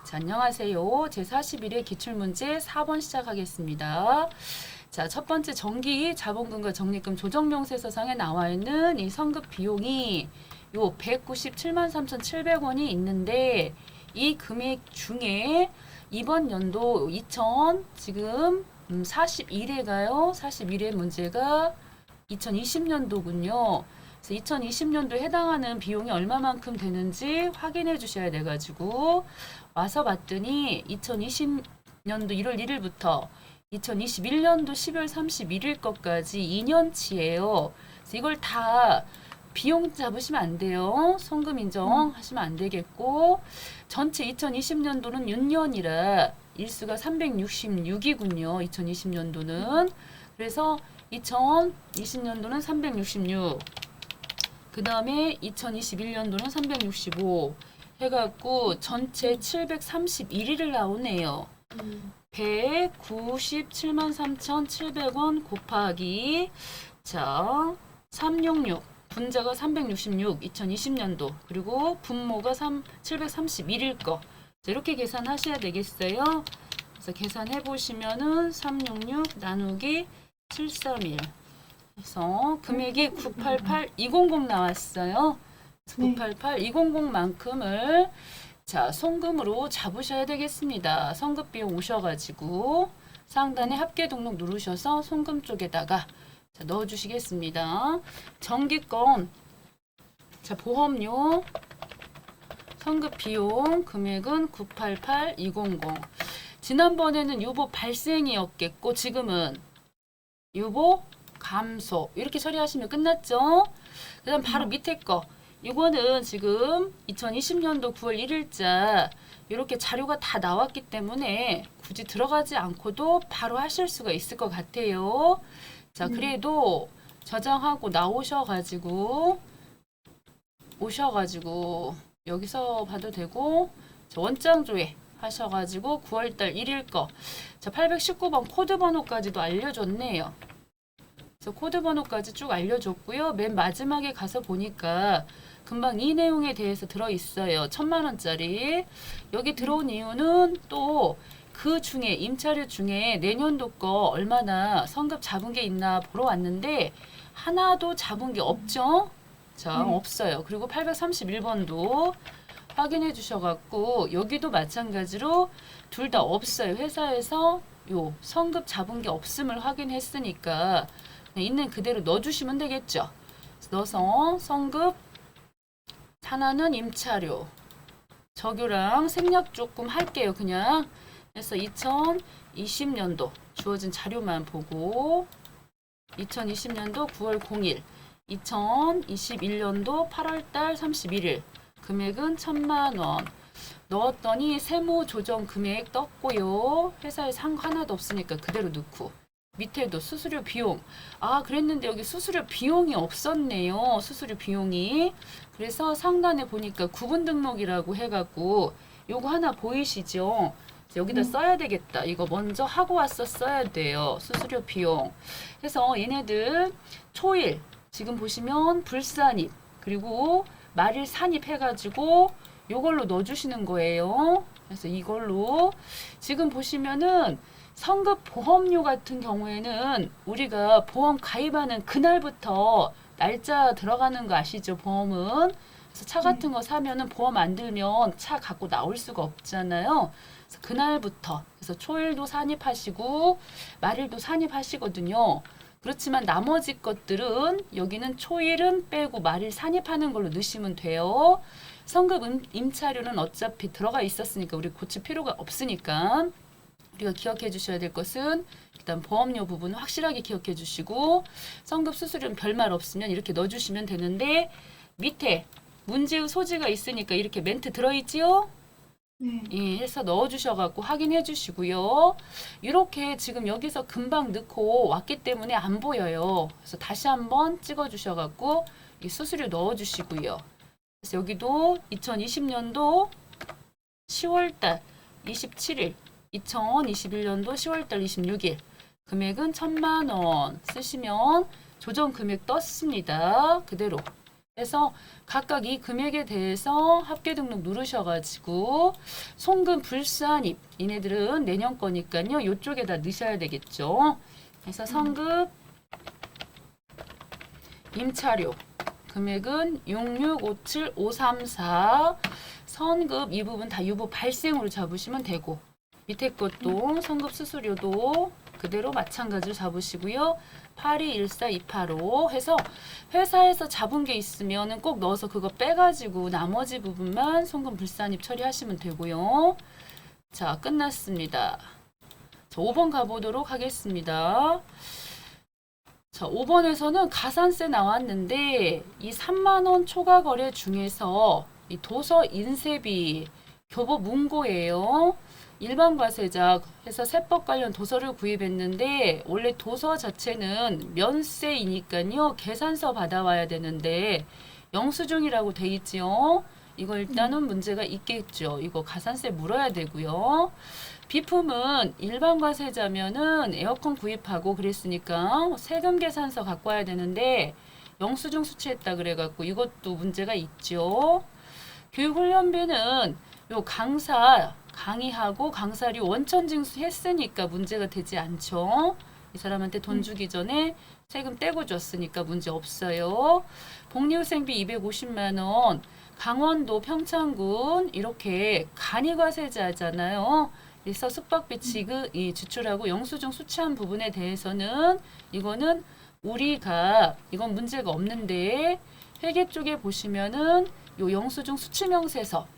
자, 안녕하세요. 제41회 기출문제 4번 시작하겠습니다. 자, 첫 번째 정기 자본금과 적립금 조정명세서상에 나와 있는 이 선급 비용이 요 197만 3,700원이 있는데 이 금액 중에 이번 연도 2000 지금 41회가요. 41회 문제가 2020년도군요. 그래서 2020년도에 해당하는 비용이 얼마만큼 되는지 확인해 주셔야 돼가지고 와서 봤더니 2020년도 1월 1일부터 2021년도 12월 31일 것까지 2년치예요. 그래서 이걸 다 비용 잡으시면 안 돼요. 성금 인정하시면 안 되겠고 전체 2020년도는 6년이라 일수가 366이군요. 2020년도는. 그래서 2020년도는 366. 그 다음에 2021년도는 365 해갖고 전체 731일을 나오네요. 197만 3,700원 곱하기 자 366 분자가 366 2020년도 그리고 분모가 731일 거 자, 이렇게 계산하셔야 되겠어요. 그래서 계산해 보시면은 366 나누기 731 그래서 금액이 988200 나왔어요. 988200만큼을 자, 송금으로 잡으셔야 되겠습니다. 성급 비용 오셔가지고 상단에 합계 등록 누르셔서 송금 쪽에다가 자, 넣어주시겠습니다. 정기권 자, 보험료 성급 비용 금액은 988200 지난번에는 유보 발생이었겠고 지금은 유보 감소 이렇게 처리하시면 끝났죠. 그 다음 바로 밑에 거 이거는 지금 2020년도 9월 1일자 이렇게 자료가 다 나왔기 때문에 굳이 들어가지 않고도 바로 하실 수가 있을 것 같아요. 자, 그래도 저장하고 나오셔가지고 여기서 봐도 되고 원장 조회 하셔가지고 9월달 1일 거 자, 819번 코드 번호까지도 알려줬네요. 그래서 코드 번호까지 쭉 알려줬고요. 맨 마지막에 가서 보니까 금방 이 내용에 대해서 들어있어요. 1000만원짜리. 여기 들어온 이유는 또 그 중에 임차료 중에 내년도 거 얼마나 성급 잡은 게 있나 보러 왔는데 하나도 잡은 게 없죠. 자, 없어요. 그리고 831번도 확인해 주셔갖고 여기도 마찬가지로 둘 다 없어요. 회사에서 요 성급 잡은 게 없음을 확인했으니까 있는 그대로 넣어주시면 되겠죠. 넣어서 성급 하나는 임차료 적유랑 생략 조금 할게요. 그냥 그래서 2020년도 주어진 자료만 보고 2020년도 9월 0일 2021년도 8월달 31일 금액은 1000만원 넣었더니 세무 조정 금액 떴고요. 회사에 산 거 하나도 없으니까 그대로 넣고 밑에도 수수료 비용 그랬는데 여기 수수료 비용이 없었네요. 수수료 비용이 그래서 상단에 보니까 구분 등록이라고 해갖고 요거 하나 보이시죠? 여기다 써야 되겠다. 이거 먼저 하고 왔었어야 돼요. 수수료 비용 해서 얘네들 초일 지금 보시면 불산입 그리고 말일 산입 해가지고 요걸로 넣어주시는 거예요. 그래서 이걸로 지금 보시면은 성급 보험료 같은 경우에는 우리가 보험 가입하는 그날부터 날짜 들어가는 거 아시죠? 보험은. 그래서 차 같은 거 사면은 보험 안 들면 차 갖고 나올 수가 없잖아요. 그래서 그날부터 그래서 초일도 산입하시고 말일도 산입하시거든요. 그렇지만 나머지 것들은 여기는 초일은 빼고 말일 산입하는 걸로 넣으시면 돼요. 성급 임차료는 어차피 들어가 있었으니까 우리 고칠 필요가 없으니까 우리가 기억해 주셔야 될 것은 일단 보험료 부분 확실하게 기억해 주시고 성급 수수료는 별말 없으면 이렇게 넣어주시면 되는데 밑에 문제의 소지가 있으니까 이렇게 멘트 들어있지요? 예, 해서 넣어주셔갖고 확인해 주시고요. 이렇게 지금 여기서 금방 넣고 왔기 때문에 안 보여요. 그래서 다시 한번 찍어 주셔갖고 이 수수료 넣어주시고요. 그래서 여기도 2020년도 10월달 27일 2021년도 10월달 26일 금액은 1000만원 쓰시면 조정 금액 떴습니다. 그대로 그래서 각각 이 금액에 대해서 합계 등록 누르셔가지고 송금 불산입 얘네들은 내년 거니까요. 이쪽에다 넣으셔야 되겠죠. 그래서 성급 임차료 금액은 6657534 선급 이 부분 다 유보 발생으로 잡으시면 되고 밑에 것도 선급 수수료도 그대로 마찬가지로 잡으시고요. 8214285 해서 회사에서 잡은 게 있으면 꼭 넣어서 그거 빼가지고 나머지 부분만 송금 불산입 처리하시면 되고요. 자, 끝났습니다. 자, 5번 가보도록 하겠습니다. 자, 5번에서는 가산세 나왔는데 이 3만 원 초과 거래 중에서 이 도서 인쇄비 교보 문고예요. 일반 과세자 해서 세법 관련 도서를 구입했는데 원래 도서 자체는 면세이니까요. 계산서 받아와야 되는데 영수증이라고 돼 있지요. 이거 일단은 문제가 있겠죠. 이거 가산세 물어야 되고요. 비품은 일반 과세자면은 에어컨 구입하고 그랬으니까 세금 계산서 갖고 와야 되는데 영수증 수취했다 그래갖고 이것도 문제가 있죠. 교육훈련비는 요 강사 강의하고 강사료 원천 징수했으니까 문제가 되지 않죠. 이 사람한테 돈 주기 전에 세금 떼고 줬으니까 문제 없어요. 복리후생비 250만 원 강원도 평창군 이렇게 간이과세자잖아요. 그래서 숙박비 지급이 지출하고 영수증 수취한 부분에 대해서는 이거는 우리가 이건 문제가 없는데 회계 쪽에 보시면은 요 영수증 수취명세서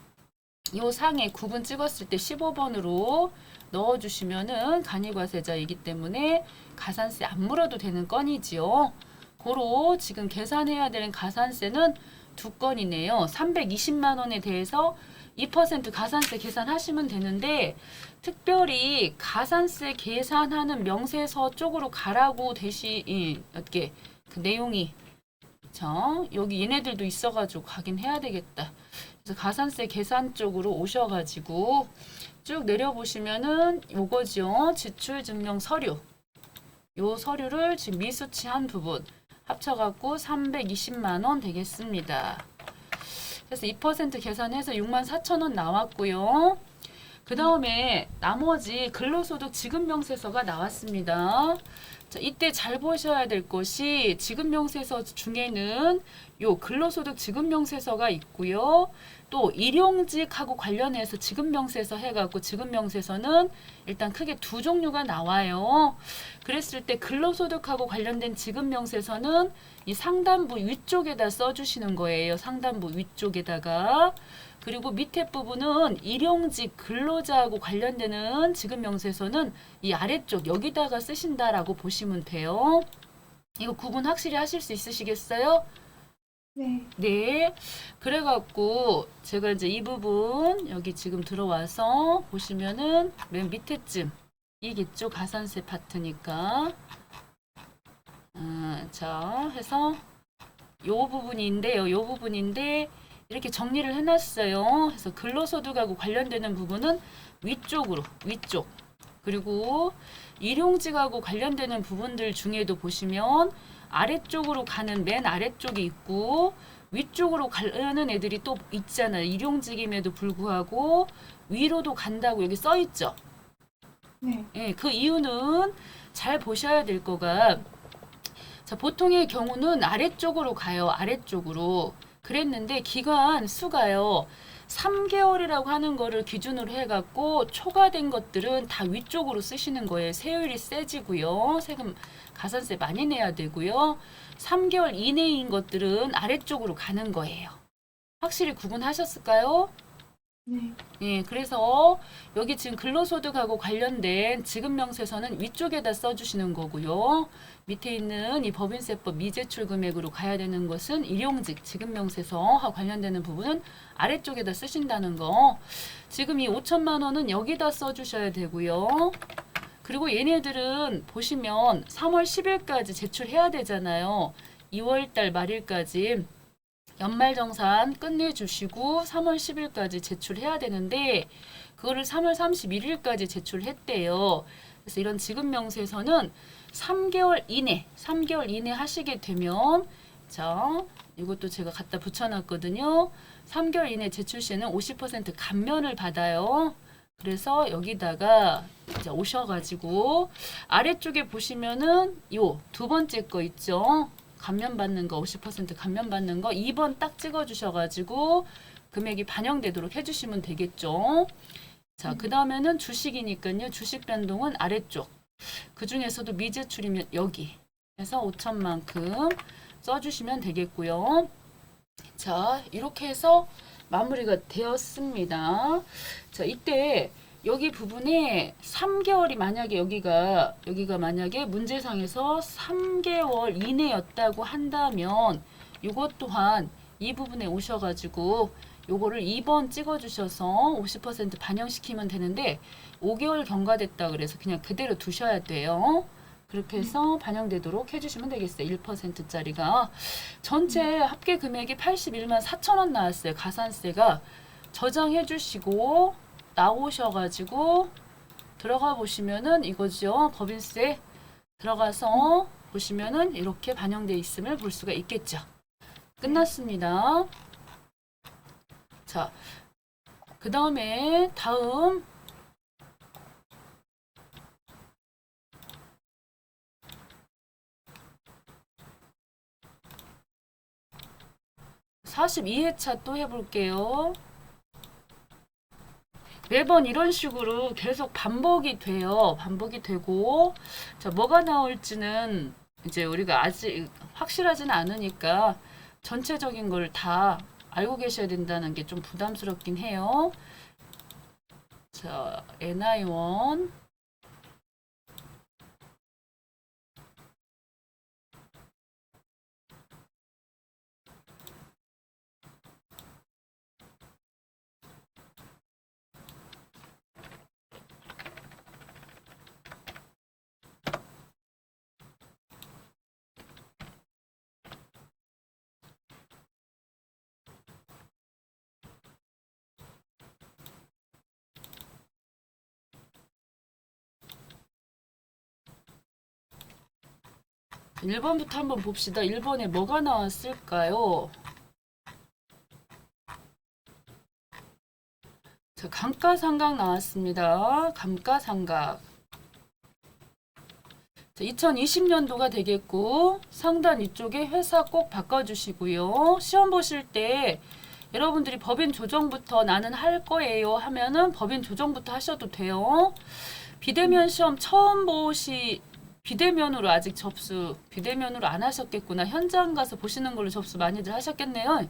요 상에 구분 찍었을 때 15번으로 넣어주시면은 간이과세자이기 때문에 가산세 안 물어도 되는 건이지요. 고로 지금 계산해야 되는 가산세는 두 건이네요. 320만 원에 대해서 2% 가산세 계산하시면 되는데 특별히 가산세 계산하는 명세서 쪽으로 가라고 이렇게 그 내용이 여기 얘네들도 있어가지고 가긴 해야 되겠다. 그래서 가산세 계산 쪽으로 오셔가지고 쭉 내려보시면은 요거죠. 지출증명 서류. 요 서류를 지금 미수치한 부분 합쳐갖고 320만 원 되겠습니다. 그래서 2% 계산해서 64,000원 나왔고요. 그 다음에 나머지 근로소득 지급명세서가 나왔습니다. 자, 이때 잘 보셔야 될 것이 지급명세서 중에는 요 근로소득 지급명세서가 있고요. 또 일용직하고 관련해서 지급명세서 해갖고 지급명세서는 일단 크게 두 종류가 나와요. 그랬을 때 근로소득하고 관련된 지급명세서는 이 상단부 위쪽에다 써주시는 거예요. 상단부 위쪽에다가. 그리고 밑에 부분은 일용직 근로자하고 관련되는 지급명세서는 이 아래쪽 여기다가 쓰신다라고 보시면 돼요. 이거 구분 확실히 하실 수 있으시겠어요? 네. 네. 그래갖고 제가 이제 이 부분 여기 지금 들어와서 보시면은 맨 밑에쯤 이겠죠. 가산세 파트니까. 자, 해서 요 부분인데요. 요 부분인데 이렇게 정리를 해놨어요. 그래서 근로소득하고 관련되는 부분은 위쪽으로, 위쪽. 그리고 일용직하고 관련되는 부분들 중에도 보시면 아래쪽으로 가는 맨 아래쪽이 있고 위쪽으로 가는 애들이 또 있잖아요. 일용직임에도 불구하고 위로도 간다고 여기 써 있죠. 네. 예, 그 이유는 잘 보셔야 될 거가 자, 보통의 경우는 아래쪽으로 가요. 아래쪽으로. 그랬는데 기간 수가요. 3개월이라고 하는 거를 기준으로 해갖고 초과된 것들은 다 위쪽으로 쓰시는 거예요. 세율이 세지고요. 세금 가산세 많이 내야 되고요. 3개월 이내인 것들은 아래쪽으로 가는 거예요. 확실히 구분하셨을까요? 네. 예, 그래서 여기 지금 근로소득하고 관련된 지급명세서는 위쪽에다 써주시는 거고요. 밑에 있는 이 법인세법 미제출 금액으로 가야 되는 것은 일용직 지급명세서와 관련되는 부분은 아래쪽에다 쓰신다는 거. 지금 이 5천만 원은 여기다 써주셔야 되고요. 그리고 얘네들은 보시면 3월 10일까지 제출해야 되잖아요. 2월달 말일까지. 연말정산 끝내주시고 3월 10일까지 제출해야 되는데 그거를 3월 31일까지 제출했대요. 그래서 이런 지급명세서는 3개월 이내 하시게 되면 자 이것도 제가 갖다 붙여놨거든요. 3개월 이내 제출 시에는 50% 감면을 받아요. 그래서 여기다가 이제 오셔가지고 아래쪽에 보시면은 요 두 번째 거 있죠. 감면 받는 거 50% 감면 받는 거 2번 딱 찍어 주셔가지고 금액이 반영되도록 해주시면 되겠죠. 자, 그 다음에는 주식이니까요. 주식 변동은 아래쪽. 그 중에서도 미제출이면 여기. 해서 5천만큼 써주시면 되겠고요. 자, 이렇게 해서 마무리가 되었습니다. 자, 이때 여기 부분에 3개월이 만약에 여기가 만약에 문제상에서 3개월 이내였다고 한다면 이것 또한 이 부분에 오셔가지고 요거를 2번 찍어주셔서 50% 반영시키면 되는데 5개월 경과됐다 그래서 그냥 그대로 두셔야 돼요. 그렇게 해서 반영되도록 해주시면 되겠어요. 1%짜리가. 전체 합계 금액이 81만 4천 원 나왔어요. 가산세가. 저장해 주시고 나오셔가지고 들어가 보시면은 이거죠. 법인세 들어가서 보시면은 이렇게 반영되어 있음을 볼 수가 있겠죠. 끝났습니다. 자, 그 다음에 다음 42회차 또 해볼게요. 매번 이런 식으로 계속 반복이 돼요. 반복이 되고, 자, 뭐가 나올지는 이제 우리가 아직 확실하지는 않으니까 전체적인 걸 다 알고 계셔야 된다는 게 좀 부담스럽긴 해요. 자, NI1. 일번부터 한번 봅시다. 1번에 뭐가 나왔을까요? 자, 감가상각 나왔습니다. 감가상각. 자, 2020년도가 되겠고 상단 이쪽에 회사 꼭 바꿔주시고요. 시험 보실 때 여러분들이 법인 조정부터 나는 할 거예요 하면은 법인 조정부터 하셔도 돼요. 비대면 시험 처음 비대면으로 아직 비대면으로 안 하셨겠구나. 현장 가서 보시는 걸로 접수 많이들 하셨겠네요.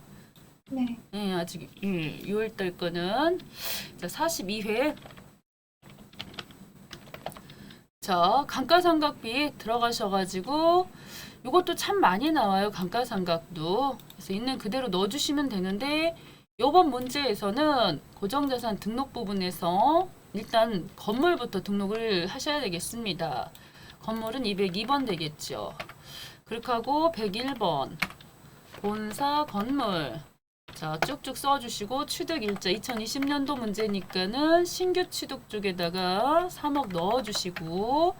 네. 네, 아직 6월달 거는. 자, 42회. 자, 감가상각비 들어가셔가지고 이것도 참 많이 나와요. 감가상각도. 그래서 있는 그대로 넣어주시면 되는데 요번 문제에서는 고정자산 등록 부분에서 일단 건물부터 등록을 하셔야 되겠습니다. 건물은 202번 되겠죠. 그렇게 하고 101번 본사 건물. 자, 쭉쭉 써주시고 취득일자 2020년도 문제니까는 신규 취득 쪽에다가 3억 넣어주시고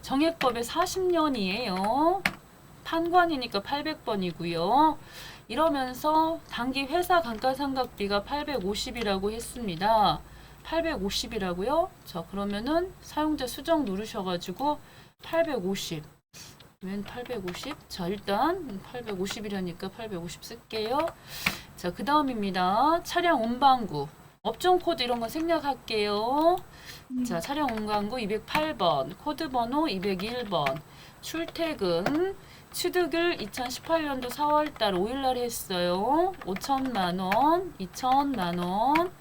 정액법에 40년이에요. 판관이니까 800번이고요. 이러면서 단기 회사 감가상각비가 850이라고 했습니다. 850이라고요? 자, 그러면은 사용자 수정 누르셔가지고 850. 웬 850? 자, 일단 850이라니까 850 쓸게요. 자, 그 다음입니다. 차량 운반구. 업종 코드 이런 거 생략할게요. 자, 차량 운반구 208번, 코드 번호 201번. 출퇴근. 취득을 2018년도 4월달 5일날 했어요. 5천만원, 2천만원.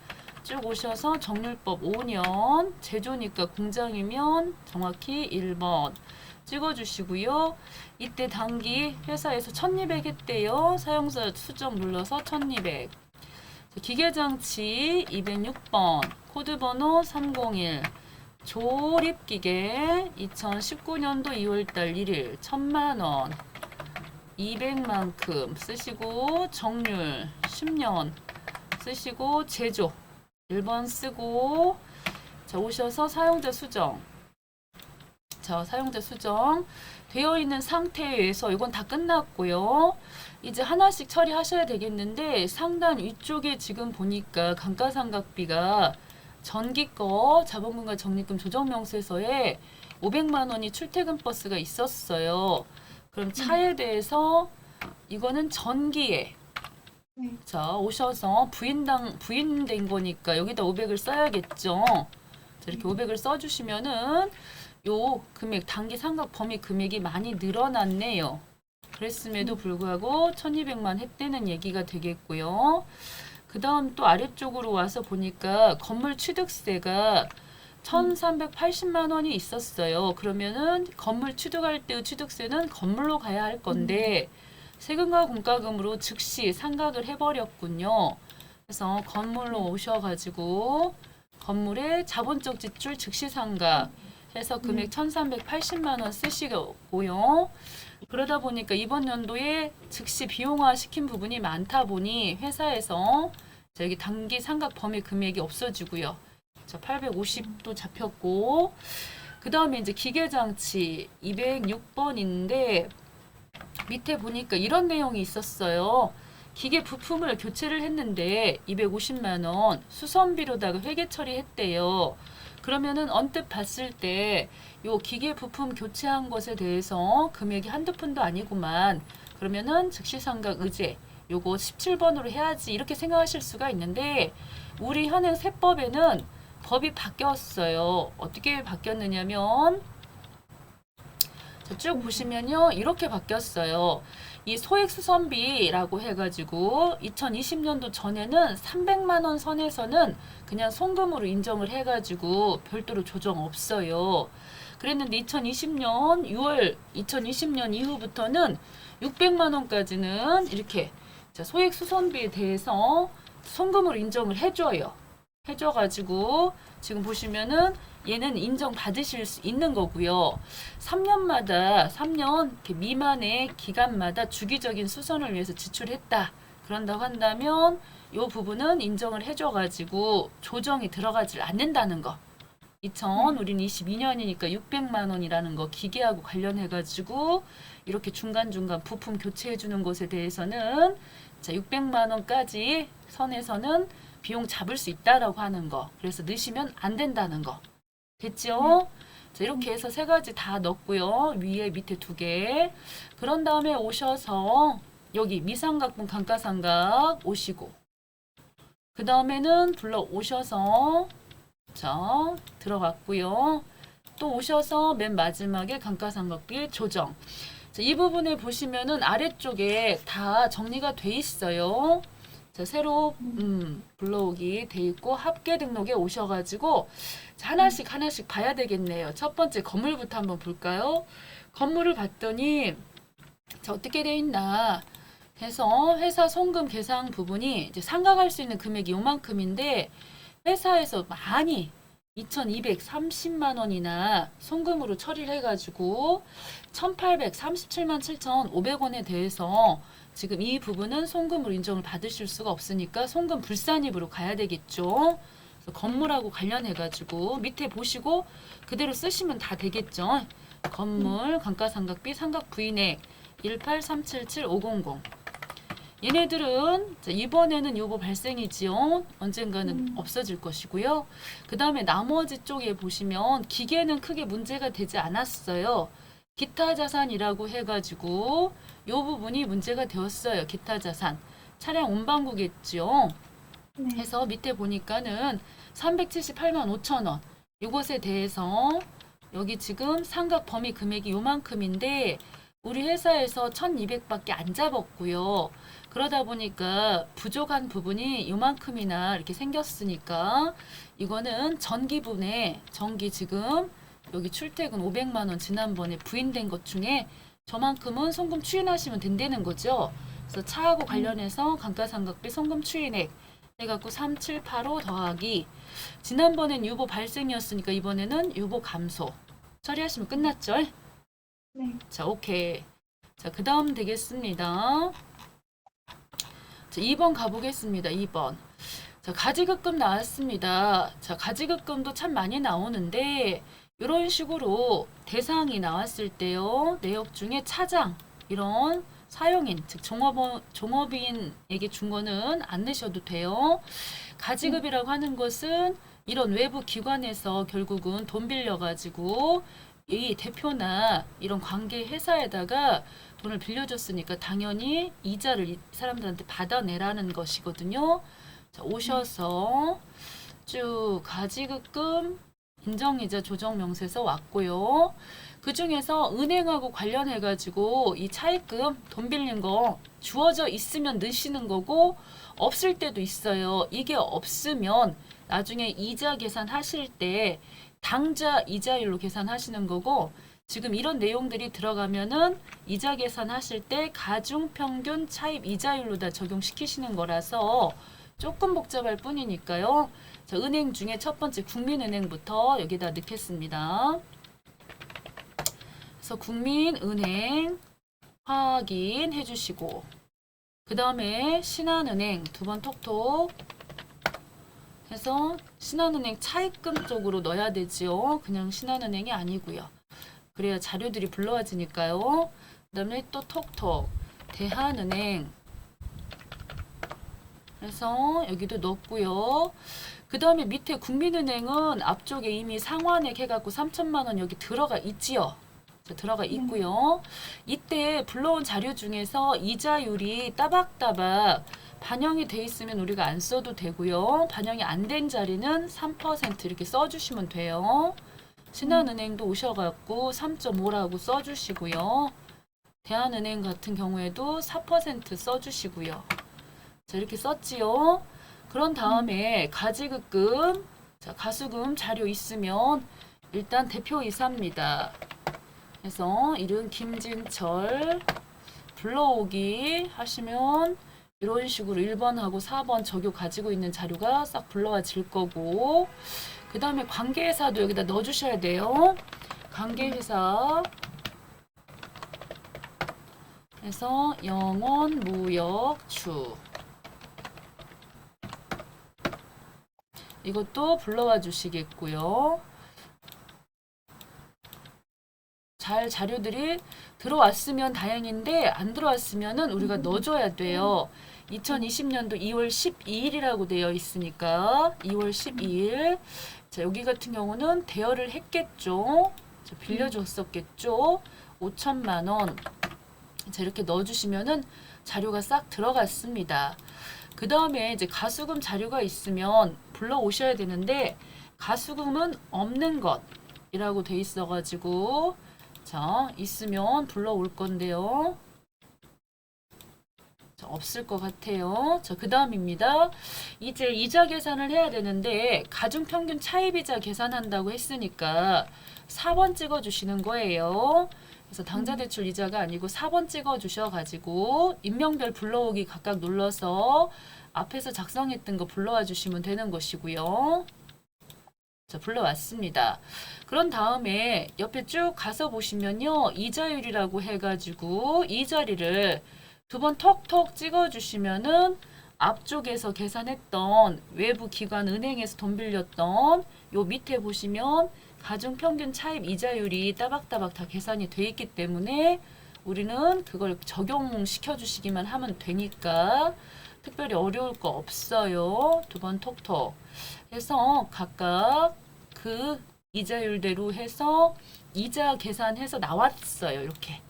쭉 오셔서 정률법 5년. 제조니까 공장이면 정확히 1번. 찍어주시고요. 이때 단기 회사에서 1200 했대요. 사용자 수정 눌러서 1200. 기계장치 206번. 코드번호 301. 조립기계 2019년도 2월달 1일 1000만원. 200만큼 쓰시고 정률 10년 쓰시고 제조 1번 쓰고 자 오셔서 사용자 수정. 자, 사용자 수정 되어 있는 상태에서 이건 다 끝났고요. 이제 하나씩 처리하셔야 되겠는데 상단 위쪽에 지금 보니까 감가상각비가 전기 거 자본금과 적립금 조정명세서에 500만 원이 출퇴근 버스가 있었어요. 그럼 차에 대해서 이거는 전기에 네. 자 오셔서 부인된 거니까 여기다 500을 써야겠죠. 자, 이렇게 500을 써주시면은 요 금액 단기 상각 범위 금액이 많이 늘어났네요. 그랬음에도 불구하고 1200만 했다는 얘기가 되겠고요. 그 다음 또 아래쪽으로 와서 보니까 건물 취득세가 1380만 원이 있었어요. 그러면은 건물 취득할 때 취득세는 건물로 가야 할 건데 세금과 공과금으로 즉시 상각을 해버렸군요. 그래서 건물로 오셔가지고 건물의 자본적 지출 즉시 상각 해서 금액 1380만 원 쓰시고요. 그러다 보니까 이번 연도에 즉시 비용화 시킨 부분이 많다 보니 회사에서 여기 단기 상각 범위 금액이 없어지고요. 850도 잡혔고 그 다음에 이제 기계장치 206번인데 밑에 보니까 이런 내용이 있었어요. 기계 부품을 교체를 했는데 250만 원 수선비로다가 회계 처리했대요. 그러면은 언뜻 봤을 때 요 기계 부품 교체한 것에 대해서 금액이 한두 푼도 아니구만. 그러면은 즉시상각 의제 요거 17번으로 해야지 이렇게 생각하실 수가 있는데 우리 현행 세법에는 법이 바뀌었어요. 어떻게 바뀌었느냐면 쭉 보시면요 이렇게 바뀌었어요. 이 소액수선비라고 해가지고 2020년도 전에는 300만 원 선에서는 그냥 송금으로 인정을 해가지고 별도로 조정 없어요. 그랬는데 2020년 이후부터는 600만 원까지는 이렇게 소액수선비에 대해서 송금으로 인정을 해줘요. 해줘가지고 지금 보시면은 얘는 인정받으실 수 있는 거고요. 3년 이렇게 미만의 기간마다 주기적인 수선을 위해서 지출했다. 그런다고 한다면 이 부분은 인정을 해줘가지고 조정이 들어가질 않는다는 거. 우린 22년이니까 600만 원이라는 거 기계하고 관련해가지고 이렇게 중간중간 부품 교체해주는 것에 대해서는 600만 원까지 선에서는 비용 잡을 수 있다라고 하는 거. 그래서 넣으시면 안 된다는 거. 됐죠? 자, 이렇게 해서 세 가지 다 넣었고요. 위에 밑에 두 개. 그런 다음에 오셔서 여기 미상각분 감가상각 오시고 그 다음에는 불러 오셔서 자 들어갔고요. 또 오셔서 맨 마지막에 감가상각비 조정. 자, 이 부분에 보시면은 아래쪽에 다 정리가 돼 있어요. 자, 새로 불러오기 돼 있고 합계 등록에 오셔가지고 자, 하나씩 봐야 되겠네요. 첫 번째 건물부터 한번 볼까요? 건물을 봤더니 자, 어떻게 돼 있나 해서 회사 송금 계상 부분이 이제 상각할 수 있는 금액이 요만큼인데 회사에서 많이 2,230만 원이나 송금으로 처리를 해가지고 1,837만 7,500원에 대해서 지금 이 부분은 송금으로 인정을 받으실 수가 없으니까 송금 불산입으로 가야 되겠죠. 그래서 건물하고 관련해가지고 밑에 보시고 그대로 쓰시면 다 되겠죠. 건물 감가상각비 상각 부인액 18377,500 얘네들은 이번에는 요거 발생이지요. 언젠가는 없어질 것이고요. 그 다음에 나머지 쪽에 보시면 기계는 크게 문제가 되지 않았어요. 기타 자산이라고 해가지고 요 부분이 문제가 되었어요. 기타 자산. 차량 운반구겠죠. 네. 해서 밑에 보니까는 378만 5천 원. 요것에 대해서 여기 지금 상각 범위 금액이 요만큼인데 우리 회사에서 1200밖에 안 잡았고요. 그러다 보니까 부족한 부분이 요만큼이나 이렇게 생겼으니까 이거는 전기분에 전기 지금 여기 출퇴근 500만 원 지난번에 부인된 것 중에 저만큼은 송금 추인하시면 된다는 거죠. 그래서 차하고 관련해서 감가상각비 송금 추인액 해갖고 3785 더하기 지난번엔 유보 발생이었으니까 이번에는 유보 감소 처리하시면 끝났죠? 네. 자, 오케이. 자, 그 다음 되겠습니다. 자, 2번 가보겠습니다. 2번. 자, 가지급금 나왔습니다. 자, 가지급금도 참 많이 나오는데 이런 식으로 대상이 나왔을 때요. 내역 중에 차장 이런 사용인, 즉 종업인에게 준 거는 안 내셔도 돼요. 가지급이라고 하는 것은 이런 외부 기관에서 결국은 돈 빌려가지고 이 대표나 이런 관계 회사에다가 돈을 빌려줬으니까 당연히 이자를 이 사람들한테 받아내라는 것이거든요. 자, 오셔서 쭉 가지급금 인정이자 조정명세서 왔고요. 그 중에서 은행하고 관련해가지고 이 차입금 돈 빌린 거 주어져 있으면 넣으시는 거고 없을 때도 있어요. 이게 없으면 나중에 이자 계산하실 때 당좌 이자율로 계산하시는 거고 지금 이런 내용들이 들어가면은 이자 계산하실 때 가중평균 차입 이자율로 다 적용시키시는 거라서 조금 복잡할 뿐이니까요. 자, 은행 중에 첫 번째 국민은행부터 여기다 넣겠습니다. 그래서 국민은행 확인해 주시고 그 다음에 신한은행 두 번 톡톡 해서 신한은행 차입금 쪽으로 넣어야 되지요. 그냥 신한은행이 아니고요. 그래야 자료들이 불러와지니까요. 그 다음에 또 톡톡 대한은행 그래서 여기도 넣었고요. 그 다음에 밑에 국민은행은 앞쪽에 이미 상환액 해갖고 3천만 원 여기 들어가 있지요. 들어가 있고요. 이때 불러온 자료 중에서 이자율이 따박따박 반영이 돼 있으면 우리가 안 써도 되고요. 반영이 안 된 자리는 3% 이렇게 써주시면 돼요. 신한은행도 오셔갖고 3.5라고 써주시고요. 대한은행 같은 경우에도 4% 써주시고요. 자, 이렇게 썼지요. 그런 다음에 가지급금, 자, 가수금 자료 있으면 일단 대표이사입니다. 그래서 이름 김진철 불러오기 하시면 이런 식으로 1번하고 4번 적요 가지고 있는 자료가 싹 불러와질 거고 그 다음에 관계회사도 여기다 넣어주셔야 돼요. 관계회사 그래서 영원무역추 이것도 불러와 주시겠고요. 잘 자료들이 들어왔으면 다행인데 안 들어왔으면은 우리가 넣어줘야 돼요. 2020년도 2월 12일이라고 되어 있으니까 2월 12일 자 여기 같은 경우는 대여를 했겠죠. 자, 빌려줬었겠죠. 5천만 원 자 이렇게 넣어주시면은 자료가 싹 들어갔습니다. 그 다음에 이제 가수금 자료가 있으면 불러오셔야 되는데 가수금은 없는 것이라고 돼 있어가지고 자 있으면 불러올 건데요. 자, 없을 것 같아요. 자, 그 다음입니다. 이제 이자 계산을 해야 되는데 가중평균 차입이자 계산한다고 했으니까 4번 찍어주시는 거예요. 그래서 당좌대출 이자가 아니고 4번 찍어주셔가지고 인명별 불러오기 각각 눌러서 앞에서 작성했던 거 불러와 주시면 되는 것이고요. 자, 불러왔습니다. 그런 다음에 옆에 쭉 가서 보시면요. 이자율이라고 해가지고 이 자리를 두 번 톡톡 찍어주시면은 앞쪽에서 계산했던 외부 기관 은행에서 돈 빌렸던 요 밑에 보시면 가중평균 차입 이자율이 따박따박 다 계산이 돼 있기 때문에 우리는 그걸 적용시켜 주시기만 하면 되니까 특별히 어려울 거 없어요. 두 번 톡톡 해서 각각 그 이자율대로 해서 이자 계산해서 나왔어요. 이렇게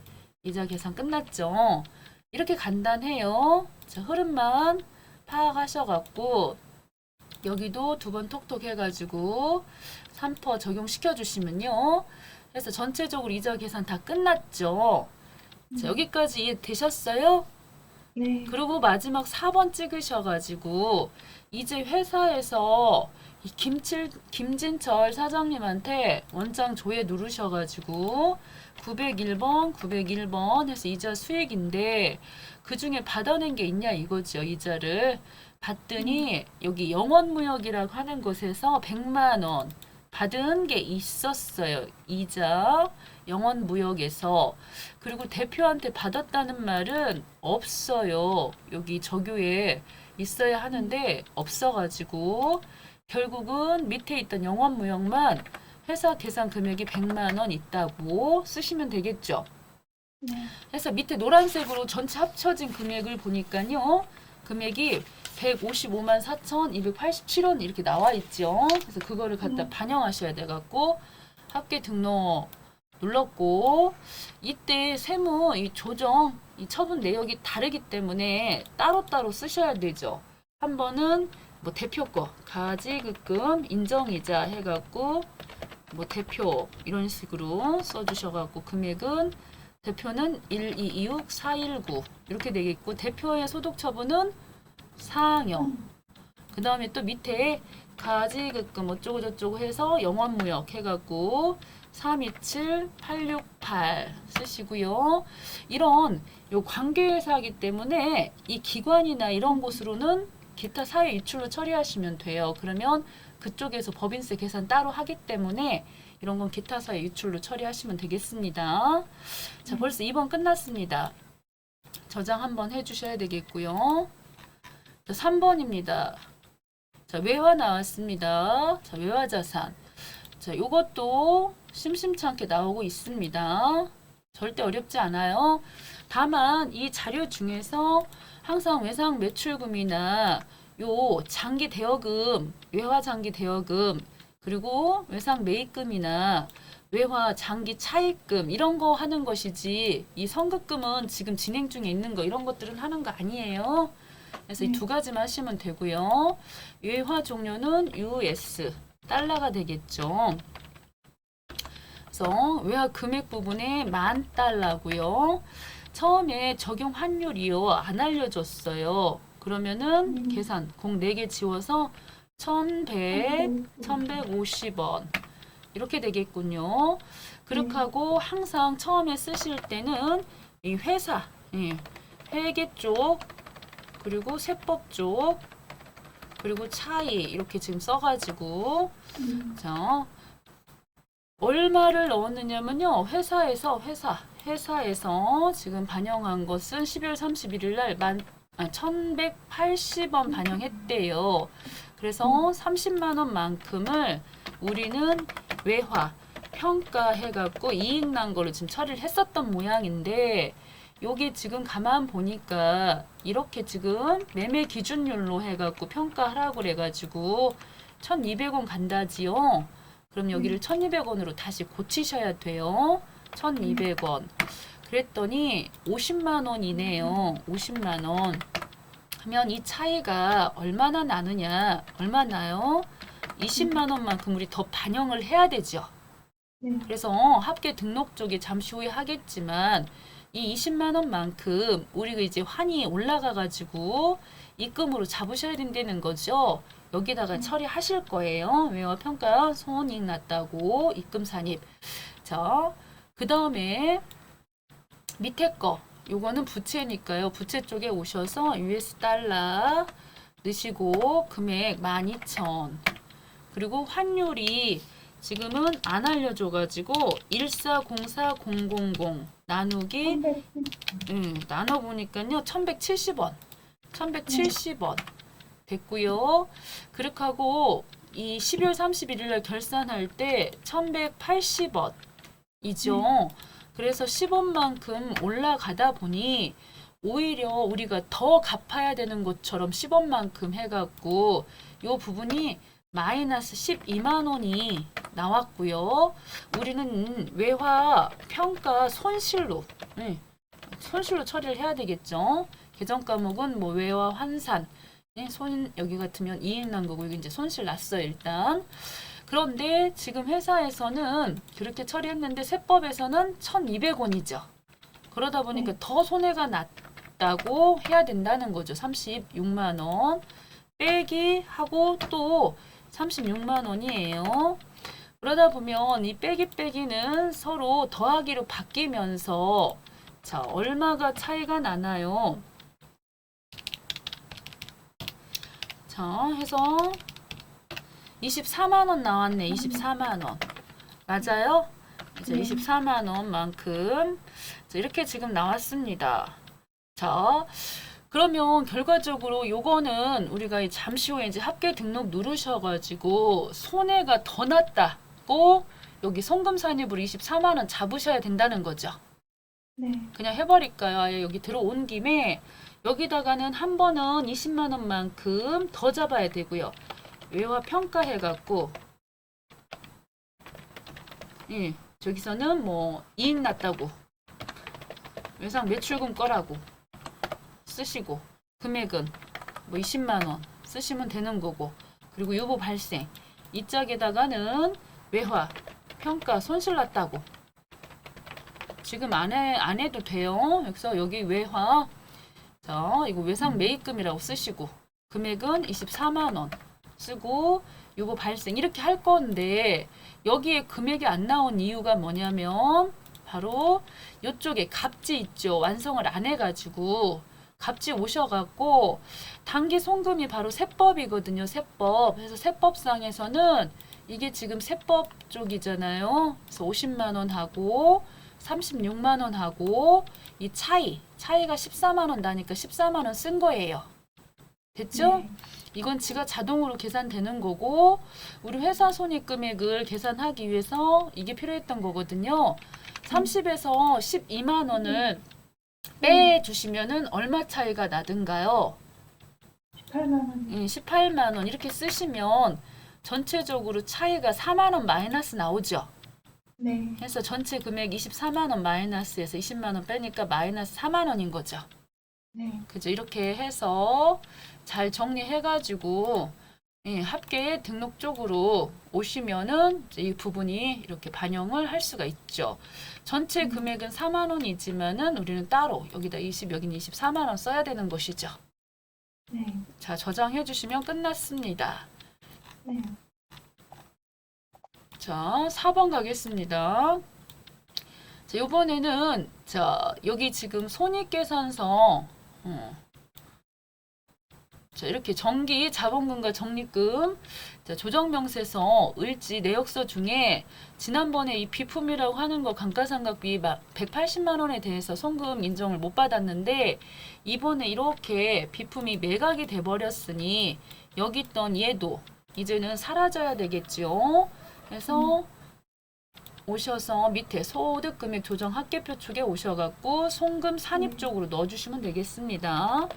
이자 계산 끝났죠. 이렇게 간단해요. 자, 흐름만 파악하셔갖고 여기도 두 번 톡톡 해가지고 3% 적용시켜 주시면요. 그래서 전체적으로 이자 계산 다 끝났죠. 자, 여기까지 이해되셨어요? 네. 그리고 마지막 4번 찍으셔가지고 이제 회사에서 이 김진철 사장님한테 원장 조회 누르셔가지고 901번 해서 이자 수익인데 그 중에 받아낸 게 있냐 이거죠. 이자를 봤더니 여기 영원무역이라고 하는 곳에서 100만 원 받은 게 있었어요. 이자 영원무역에서. 그리고 대표한테 받았다는 말은 없어요. 여기 적요에 있어야 하는데 없어가지고 결국은 밑에 있던 영원무역만 회사 계산 금액이 100만 원 있다고 쓰시면 되겠죠. 네. 해서 밑에 노란색으로 전체 합쳐진 금액을 보니까요. 금액이 155만 4,287원 이렇게 나와 있죠. 그래서 그거를 갖다 반영하셔야 돼 갖고 합계 등록 눌렀고, 이때 세무 이 조정 이 처분 내역이 다르기 때문에 따로따로 쓰셔야 되죠. 한 번은 뭐 대표 거 가지급금 인정이자 해갖고 뭐 대표 이런 식으로 써주셔갖고 금액은 대표는 1226 419 이렇게 되겠고, 대표의 소득 처분은 상여. 그 다음에 또 밑에 가지급금 어쩌고 저쩌고 해서 영원무역 해갖고 327 868 쓰시고요. 이런 요 관계회사이기 때문에 이 기관이나 이런 곳으로는 기타 사회 유출로 처리하시면 돼요. 그러면 그쪽에서 법인세 계산 따로 하기 때문에 이런 건 기타 사회 유출로 처리하시면 되겠습니다. 자, 벌써 2번 끝났습니다. 저장 한번 해주셔야 되겠고요. 자, 3번입니다. 자, 외화 나왔습니다. 자, 외화자산. 자, 요것도 심심찮게 나오고 있습니다. 절대 어렵지 않아요. 다만 이 자료 중에서 항상 외상 매출금이나 요 장기 대여금, 외화 장기 대여금, 그리고 외상 매입금이나 외화 장기 차입금 이런 거 하는 것이지, 이 선급금은 지금 진행 중에 있는 거 이런 것들은 하는 거 아니에요. 그래서 이 두 가지만 하시면 되고요. 외화 종료는 US 달러가 되겠죠. 그래서 외화 금액 부분에 $10,000고요. 처음에 적용 환율이요 안 알려줬어요. 그러면은 계산 공 4개 지워서 1,100, 1,150원 이렇게 되겠군요. 그렇게 하고 항상 처음에 쓰실 때는 이 회사, 회계 쪽, 그리고 세법 쪽, 그리고 차이 이렇게 지금 써가지고 자, 얼마를 넣었느냐면요. 회사에서 지금 반영한 것은 12월 31일 날 1,180원 반영했대요. 그래서 30만 원만큼을 우리는 외화 평가해갖고 이익 난 거를 지금 처리를 했었던 모양인데, 요게 지금 가만 보니까 이렇게 지금 매매 기준율로 해갖고 평가하라고 그래가지고 1,200원 간다지요. 그럼 여기를 1,200원으로 다시 고치셔야 돼요. 1,200원. 그랬더니 50만 원이네요. 50만 원. 하면 이 차이가 얼마나 나느냐? 얼마 나요? 20만 원만큼 우리 더 반영을 해야 되죠. 그래서 합계 등록 쪽에 잠시 후에 하겠지만 이 20만 원만큼 우리가 이제 환이 올라가 가지고 입금으로 잡으셔야 된다는 거죠. 여기다가 처리하실 거예요. 외화 평가 손익 났다고 입금 산입. 자, 그 다음에 밑에 거 요거는 부채니까요. 부채 쪽에 오셔서 US 달러 넣으시고 금액 12,000. 그리고 환율이 지금은 안 알려줘가지고 1404000 나누기 나눠보니까요 1170원 1170원 됐고요. 그렇게 하고 이 12월 31일 날 결산할 때 1180원 이죠. 그래서 10원만큼 올라가다 보니 오히려 우리가 더 갚아야 되는 것처럼 10원만큼 해갖고 요 부분이 마이너스 12만 원이 나왔고요. 우리는 외화 평가 손실로 손실로 처리를 해야 되겠죠. 계정 과목은 뭐 외화 환산 여기 같으면 이익 난 거고 여기 이제 손실 났어요 일단. 그런데 지금 회사에서는 그렇게 처리했는데 세법에서는 1,200원이죠. 그러다 보니까 더 손해가 났다고 해야 된다는 거죠. 36만 원 빼기 하고 또 36만 원이에요. 그러다 보면 이 빼기는 서로 더하기로 바뀌면서 자, 얼마가 차이가 나나요? 자, 해서 24만 원 나왔네. 24만 원. 맞아요? 이제 24만 원만큼 이렇게 지금 나왔습니다. 자, 그러면 결과적으로 요거는 우리가 잠시 후에 이제 합계 등록 누르셔가지고 손해가 더 났다고 여기 송금 산입으로 24만 원 잡으셔야 된다는 거죠. 네. 그냥 해버릴까요? 아예 여기 들어온 김에 여기다가는 한 번은 20만 원만큼 더 잡아야 되고요. 외화 평가해갖고 예, 저기서는 뭐 이익 났다고 외상 매출금 꺼라고 쓰시고 금액은 뭐 20만 원 쓰시면 되는 거고 그리고 유보 발생 이 짝에다가는 외화 평가 손실 났다고 지금 안 해도 돼요. 그래서 여기 외화 자 이거 외상 매입금이라고 쓰시고 금액은 24만 원 쓰고 유보 발생 이렇게 할 건데 여기에 금액이 안 나온 이유가 뭐냐면 바로 이쪽에 갑지 있죠. 완성을 안 해가지고 갑지 오셔갖고 단기 송금이 바로 세법이거든요. 세법. 그래서 세법상에서는 이게 지금 세법 쪽이잖아요. 그래서 50만 원 하고 36만 원 하고 이 차이가 14만 원 나니까 14만 원 쓴 거예요. 됐죠? 네. 이건 지가 자동으로 계산되는 거고 우리 회사 손익금액을 계산하기 위해서 이게 필요했던 거거든요. 30에서 12만 원을 빼주시면은 얼마 차이가 나든가요? 18만 원. 18만 원 이렇게 쓰시면 전체적으로 차이가 4만 원 마이너스 나오죠. 네. 그래서 전체 금액 24만 원 마이너스에서 20만 원 빼니까 마이너스 4만 원인 거죠. 네. 그죠? 이렇게 해서 잘 정리해가지고 합계 등록 쪽으로 오시면은 이제 이 부분이 이렇게 반영을 할 수가 있죠. 전체 금액은 4만 원이지만은 우리는 따로 여기다 20 여기는 24만 원 써야 되는 것이죠. 네. 자, 저장해 주시면 끝났습니다. 네. 자, 4번 가겠습니다. 자, 이번에는 자, 여기 지금 손익계산서 자, 이렇게 정기 자본금과 적립금 자, 조정명세서 을지 내역서 중에 지난번에 이 비품이라고 하는 거 감가상각비 180만 원에 대해서 송금 인정을 못 받았는데 이번에 이렇게 비품이 매각이 돼 버렸으니 여기 있던 얘도 이제는 사라져야 되겠죠. 그래서 오셔서 밑에 소득금액 조정 합계표 쪽에 오셔갖고 송금 산입 쪽으로 넣어주시면 되겠습니다.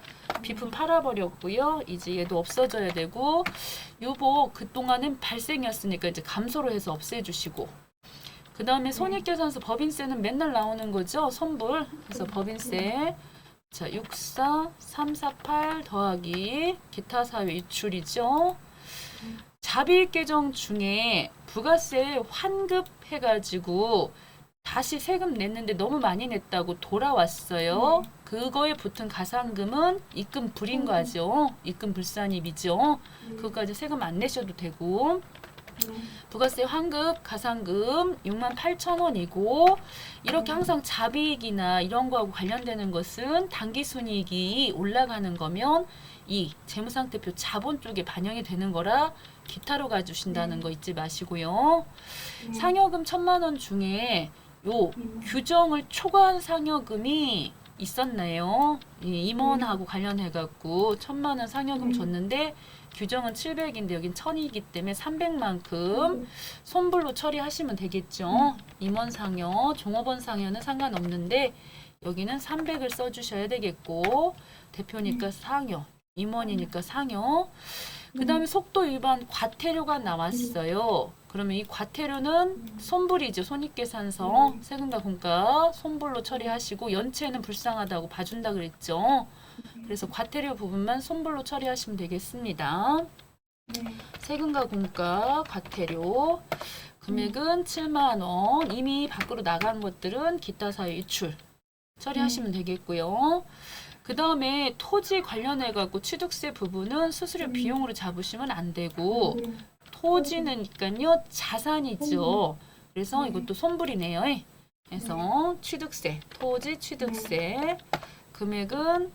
비품 팔아버렸고요. 이제 얘도 없어져야 되고 유보 그동안은 발생이었으니까 이제 감소로 해서 없애주시고 그 다음에 손익계산서 법인세는 맨날 나오는 거죠. 선불. 그래서 법인세 자 64, 348 더하기 기타 사유 이출이죠. 자비익 계정 중에 부가세 환급해가지고 다시 세금 냈는데 너무 많이 냈다고 돌아왔어요. 그거에 붙은 가산금은 입금 불인 거죠. 입금 불산입이죠. 그것까지 세금 안 내셔도 되고 부가세 환급 가산금 68,000원이고 이렇게 항상 자비익이나 이런 거하고 관련되는 것은 당기순이익이 올라가는 거면 이 재무상태표 자본 쪽에 반영이 되는 거라 기타로 가주신다는 거 잊지 마시고요. 상여금 1,000만 원 중에 요 규정을 초과한 상여금이 있었나요? 임원하고 관련해갖고 1,000만 원 상여금 줬는데 규정은 700인데 여긴 1,000이기 때문에 300만큼 손불로 처리하시면 되겠죠. 임원 상여, 종업원 상여는 상관없는데 여기는 300을 써주셔야 되겠고 대표니까 상여, 임원이니까 상여. 그 다음에 속도 위반 과태료가 나왔어요. 그러면 이 과태료는 손불이죠. 손익계산서 세금과 공가 손불로 처리하시고 연체는 불쌍하다고 봐준다 그랬죠. 그래서 과태료 부분만 손불로 처리하시면 되겠습니다. 세금과 공가 과태료 금액은 7만 원. 이미 밖으로 나간 것들은 기타 사유 이출 처리하시면 되겠고요. 그 다음에 토지 관련해갖고 취득세 부분은 수수료 비용으로 잡으시면 안 되고 토지는니까요 자산이죠. 그래서 이것도 손불이네요. 그래서 취득세, 토지 취득세 금액은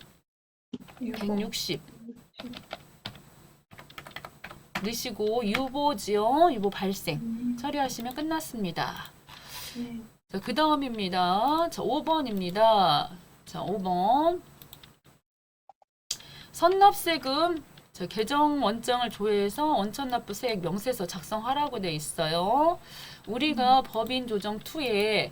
160 넣으시고 유보지요. 유보 발생 처리하시면 끝났습니다. 자, 그 다음입니다. 자, 5번입니다. 자, 5번. 선납세금 자, 계정 원장을 조회해서 원천납부세액 명세서 작성하라고 돼 있어요. 우리가 법인 조정 2에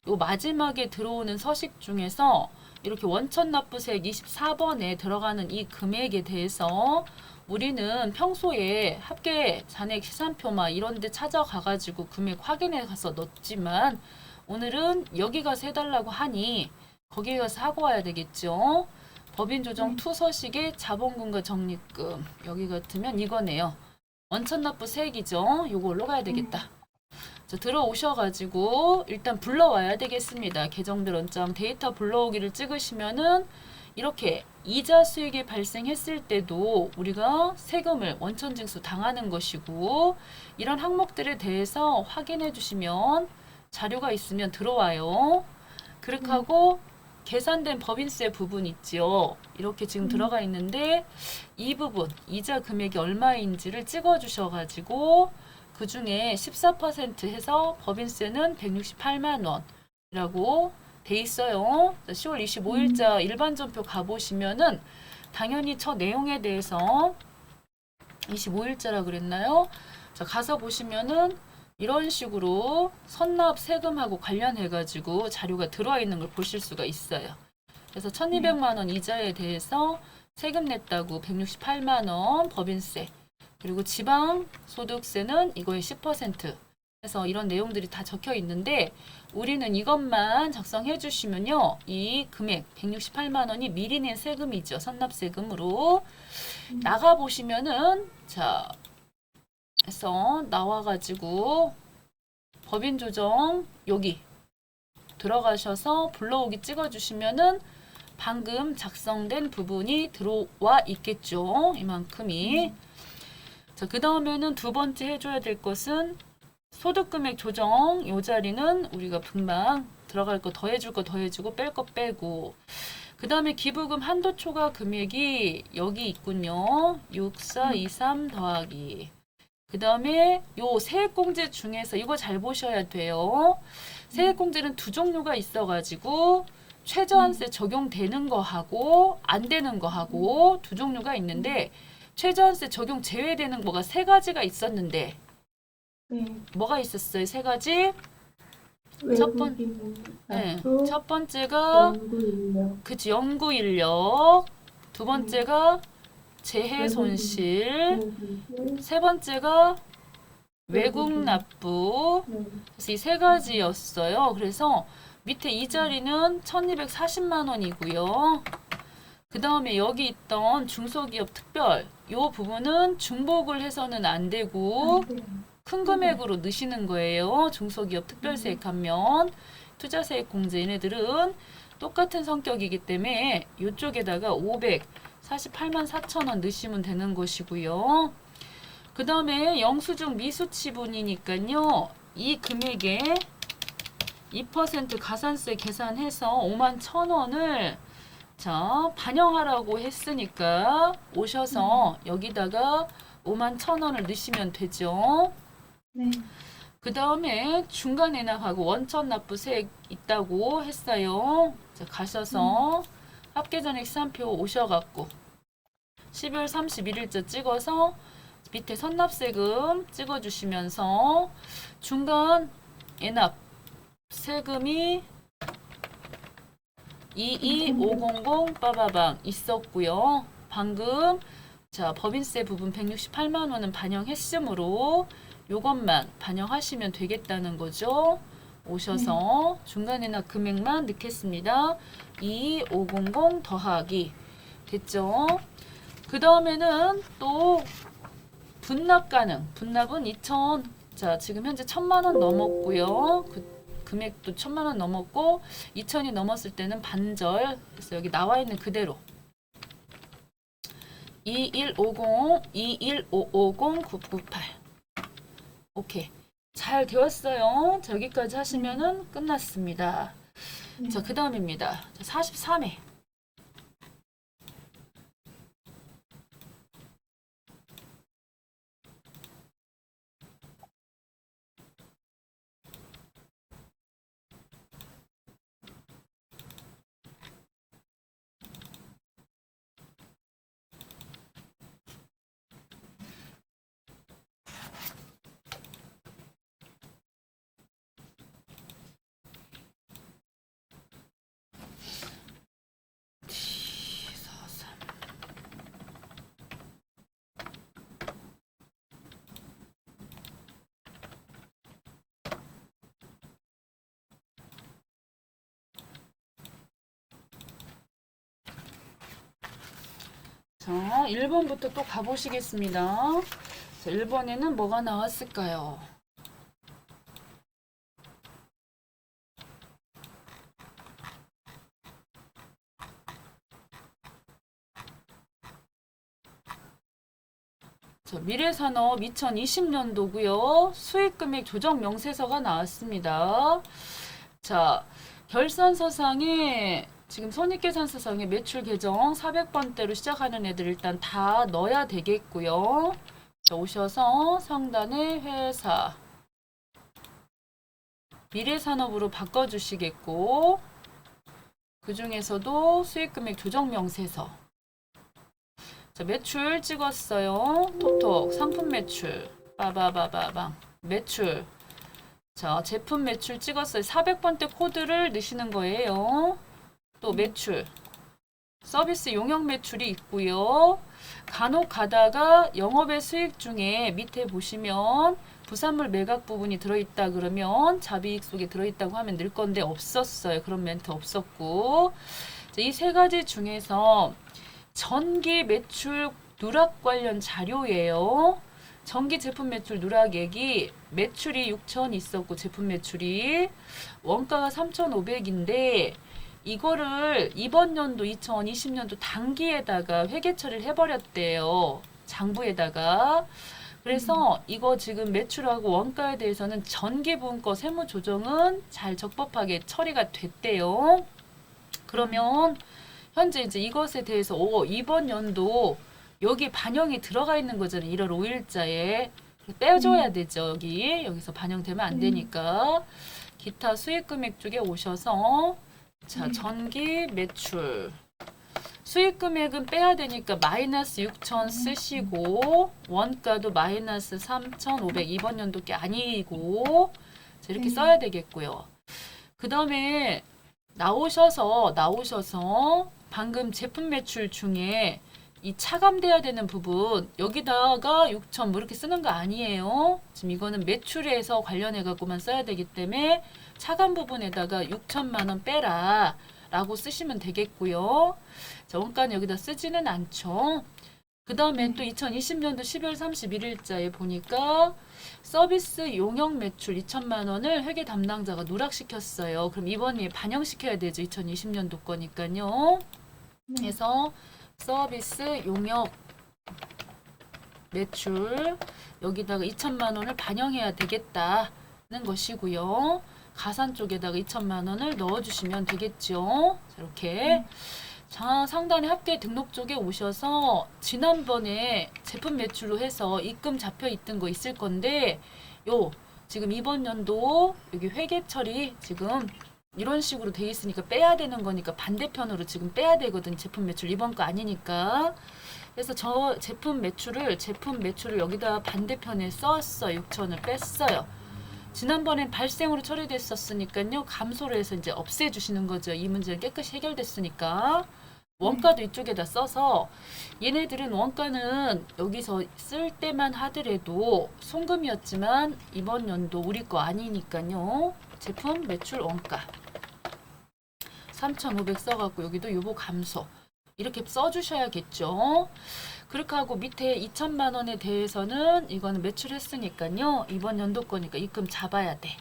요 마지막에 들어오는 서식 중에서 이렇게 원천납부세액 24번에 들어가는 이 금액에 대해서 우리는 평소에 합계 잔액 시산표 막 이런 데 찾아가가지고 금액 확인해 가서 넣었지만 오늘은 여기 가서 해달라고 하니 거기에 가서 하고 와야 되겠죠. 법인조정 투서식의 자본금과 적립금 여기 같으면 이거네요. 원천납부세액이죠. 요걸로 가야 되겠다. 자, 들어오셔가지고 일단 불러와야 되겠습니다. 계정별 원점 데이터 불러오기를 찍으시면은 이렇게 이자 수익이 발생했을 때도 우리가 세금을 원천징수 당하는 것이고 이런 항목들에 대해서 확인해 주시면 자료가 있으면 들어와요. 그렇게 하고 계산된 법인세 부분 있지요. 이렇게 지금 들어가 있는데 이 부분 이자 금액이 얼마인지를 찍어 주셔가지고 그 중에 14% 해서 법인세는 168만 원이라고 돼 있어요. 10월 25일자 일반 전표 가보시면은 당연히 저 내용에 대해서 25일자라 그랬나요? 자, 가서 보시면은 이런 식으로 선납 세금하고 관련해가지고 자료가 들어와 있는 걸 보실 수가 있어요. 그래서 1200만 원 이자에 대해서 세금 냈다고 168만 원 법인세 그리고 지방소득세는 이거의 10% 해서 이런 내용들이 다 적혀 있는데 우리는 이것만 작성해 주시면요. 이 금액 168만 원이 미리 낸 세금이죠. 선납세금으로 나가 보시면은 자 해서 나와가지고 법인조정 여기 들어가셔서 불러오기 찍어주시면은 방금 작성된 부분이 들어와 있겠죠. 이만큼이. 자, 그 다음에는 두 번째 해줘야 될 것은 소득금액 조정. 요 자리는 우리가 금방 들어갈 거 더해줄 거 더해주고 뺄 거 빼고. 그 다음에 기부금 한도 초과 금액이 여기 있군요. 6423 더하기. 그 다음에 요 세액공제 중에서 이거 잘 보셔야 돼요. 세액공제는 두 종류가 있어가지고 최저한세 적용되는 거하고 안 되는 거하고 두 종류가 있는데 최저한세 적용 제외되는 거가 세 가지가 있었는데 네. 뭐가 있었어요? 세 가지? 네. 첫 번째가 연구 인력, 그치 연구 인력, 두 번째가 재해 손실, 세 번째가 외국 납부. 그래서 이 세 가지였어요. 그래서 밑에 이 자리는 1240만 원이고요. 그 다음에 여기 있던 중소기업 특별 요 부분은 중복을 해서는 안 되고 큰 금액으로 넣으시는 거예요. 중소기업 특별세액하면 투자세액 공제 얘네들은 똑같은 성격이기 때문에 이쪽에다가 548만 4천 원 넣으시면 되는 것이고요. 그 다음에 영수증 미수치분이니까요. 이 금액에 2% 가산세 계산해서 5만 1천 원을 자 반영하라고 했으니까 오셔서 여기다가 5만 1천 원을 넣으시면 되죠. 네. 그 다음에 중간에나가고 원천납부세액 있다고 했어요. 자, 가셔서 합계잔액 시산표 오셔갖고 12월 31일자 찍어서 밑에 선납세금 찍어주시면서 중간 애납 세금이 22500 빠바방 있었고요. 방금 자 법인세 부분 168만 원은 반영했으므로 요것만 반영하시면 되겠다는 거죠. 오셔서 중간에나 금액만 넣겠습니다. 22500 더하기 됐죠. 그 다음에는 또 분납 가능. 분납은 2천. 자 지금 현재 1000만 원 넘었고요. 그 금액도 1000만 원 넘었고 2000이 넘었을 때는 반절. 그래서 여기 나와 있는 그대로 2150, 21550, 998. 오케이. 잘 되었어요. 자, 여기까지 하시면은 끝났습니다. 자, 그 다음입니다. 43회. 자, 1번부터 또 가보시겠습니다. 자, 1번에는 뭐가 나왔을까요? 자, 미래산업 2020년도고요. 수익금액 조정 명세서가 나왔습니다. 자, 결산서상에 지금 손익계산서상에 매출 계정 400번대로 시작하는 애들 일단 다 넣어야 되겠고요. 자, 오셔서 상단에 회사 미래산업으로 바꿔주시겠고, 그 중에서도 수익금액 조정 명세서. 자, 매출 찍었어요. 톡톡 상품 매출 빠바바바방 매출. 자, 제품 매출 찍었어요. 400번대 코드를 넣으시는 거예요. 또 매출 서비스 용역 매출이 있고요. 간혹 가다가 영업의 수익 중에 밑에 보시면 부산물 매각 부분이 들어있다 그러면 자비익 속에 들어있다고 하면 늘 건데 없었어요. 그런 멘트 없었고, 이 세 가지 중에서 전기 매출 누락 관련 자료예요. 전기 제품 매출 누락액이 매출이 6천 있었고 제품 매출이 원가가 3,500인데 이거를 이번 연도 2020년도 단기에다가 회계 처리를 해버렸대요. 장부에다가. 그래서 이거 지금 매출하고 원가에 대해서는 전기분과 세무 조정은 잘 적법하게 처리가 됐대요. 그러면 현재 이제 이것에 대해서 이번 연도 여기 반영이 들어가 있는 거잖아요. 1월 5일자에 빼줘야 되죠. 여기서 반영되면 안 되니까. 기타 수익금액 쪽에 오셔서 자, 전기 매출 수익금액은 빼야 되니까 마이너스 6천 쓰시고, 원가도 마이너스 3,500 이번 연도 게 아니고, 자, 이렇게 써야 되겠고요. 그 다음에 나오셔서 방금 제품 매출 중에 이 차감돼야 되는 부분 여기다가 6천 뭐 이렇게 쓰는 거 아니에요. 지금 이거는 매출에서 관련해 갖고만 써야 되기 때문에 차감 부분에다가 6천만 원 빼라 라고 쓰시면 되겠고요. 자, 원가는 여기다 쓰지는 않죠. 그 다음에 또 2020년도 12월 31일자에 보니까 서비스 용역 매출 2천만 원을 회계 담당자가 누락시켰어요. 그럼 이번에 반영시켜야 되죠. 2020년도 거니까요. 그래서 서비스 용역 매출 여기다가 2천만 원을 반영해야 되겠다는 것이고요. 가산 쪽에다가 2천만 원을 넣어주시면 되겠죠. 자, 이렇게. 자, 상단에 합계 등록 쪽에 오셔서 지난번에 제품 매출로 해서 입금 잡혀 있던 거 있을 건데, 지금 이번 연도 여기 회계 처리 지금 이런 식으로 돼 있으니까 빼야 되는 거니까 반대편으로 지금 빼야 되거든. 제품 매출 이번 거 아니니까. 그래서 저 제품 매출을 여기다 반대편에 썼어. 6천을 뺐어요. 지난번엔 발생으로 처리됐었으니까요. 감소를 해서 이제 없애주시는 거죠. 이 문제는 깨끗이 해결됐으니까. 원가도 이쪽에다 써서 얘네들은 원가는 여기서 쓸 때만 하더라도 송금이었지만 이번 연도 우리 거 아니니까요. 제품 매출 원가 3,500 써갖고 여기도 요거 감소 이렇게 써주셔야겠죠. 그렇게 하고 밑에 2천만 원에 대해서는 이거는 매출했으니까요. 이번 연도 거니까 입금 잡아야 돼.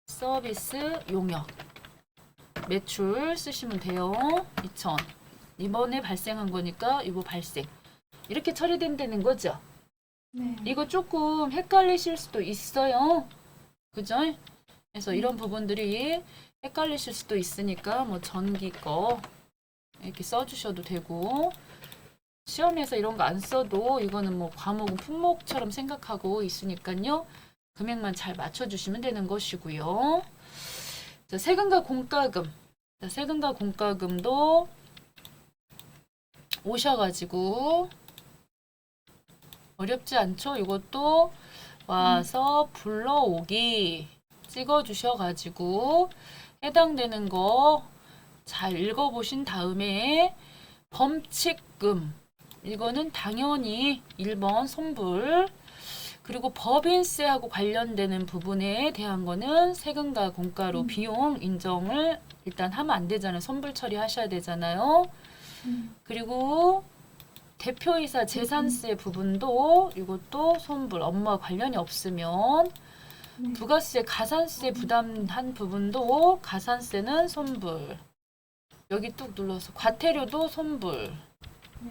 서비스 용역 매출 쓰시면 돼요. 2천 이번에 발생한 거니까 이거 발생 이렇게 처리된다는 거죠. 네. 이거 조금 헷갈리실 수도 있어요. 그죠? 그래서 이런 부분들이 헷갈리실 수도 있으니까 뭐 전기 거 이렇게 써주셔도 되고, 시험에서 이런 거 안 써도 이거는 뭐 과목은 품목처럼 생각하고 있으니까요. 금액만 잘 맞춰주시면 되는 것이고요. 자, 세금과 공과금. 자, 세금과 공과금도 오셔가지고 어렵지 않죠? 이것도 와서 불러오기 찍어주셔가지고 해당되는 거 잘 읽어보신 다음에 범칙금 이거는 당연히 1번 손불, 그리고 법인세하고 관련되는 부분에 대한 거는 세금과 공과로 비용 인정을 일단 하면 안 되잖아요. 손불 처리하셔야 되잖아요. 그리고 대표이사 재산세 부분도 이것도 손불, 업무와 관련이 없으면 네. 부가세 가산세 부담한 부분도 가산세는 손불. 여기 뚝 눌러서 과태료도 손불. 네.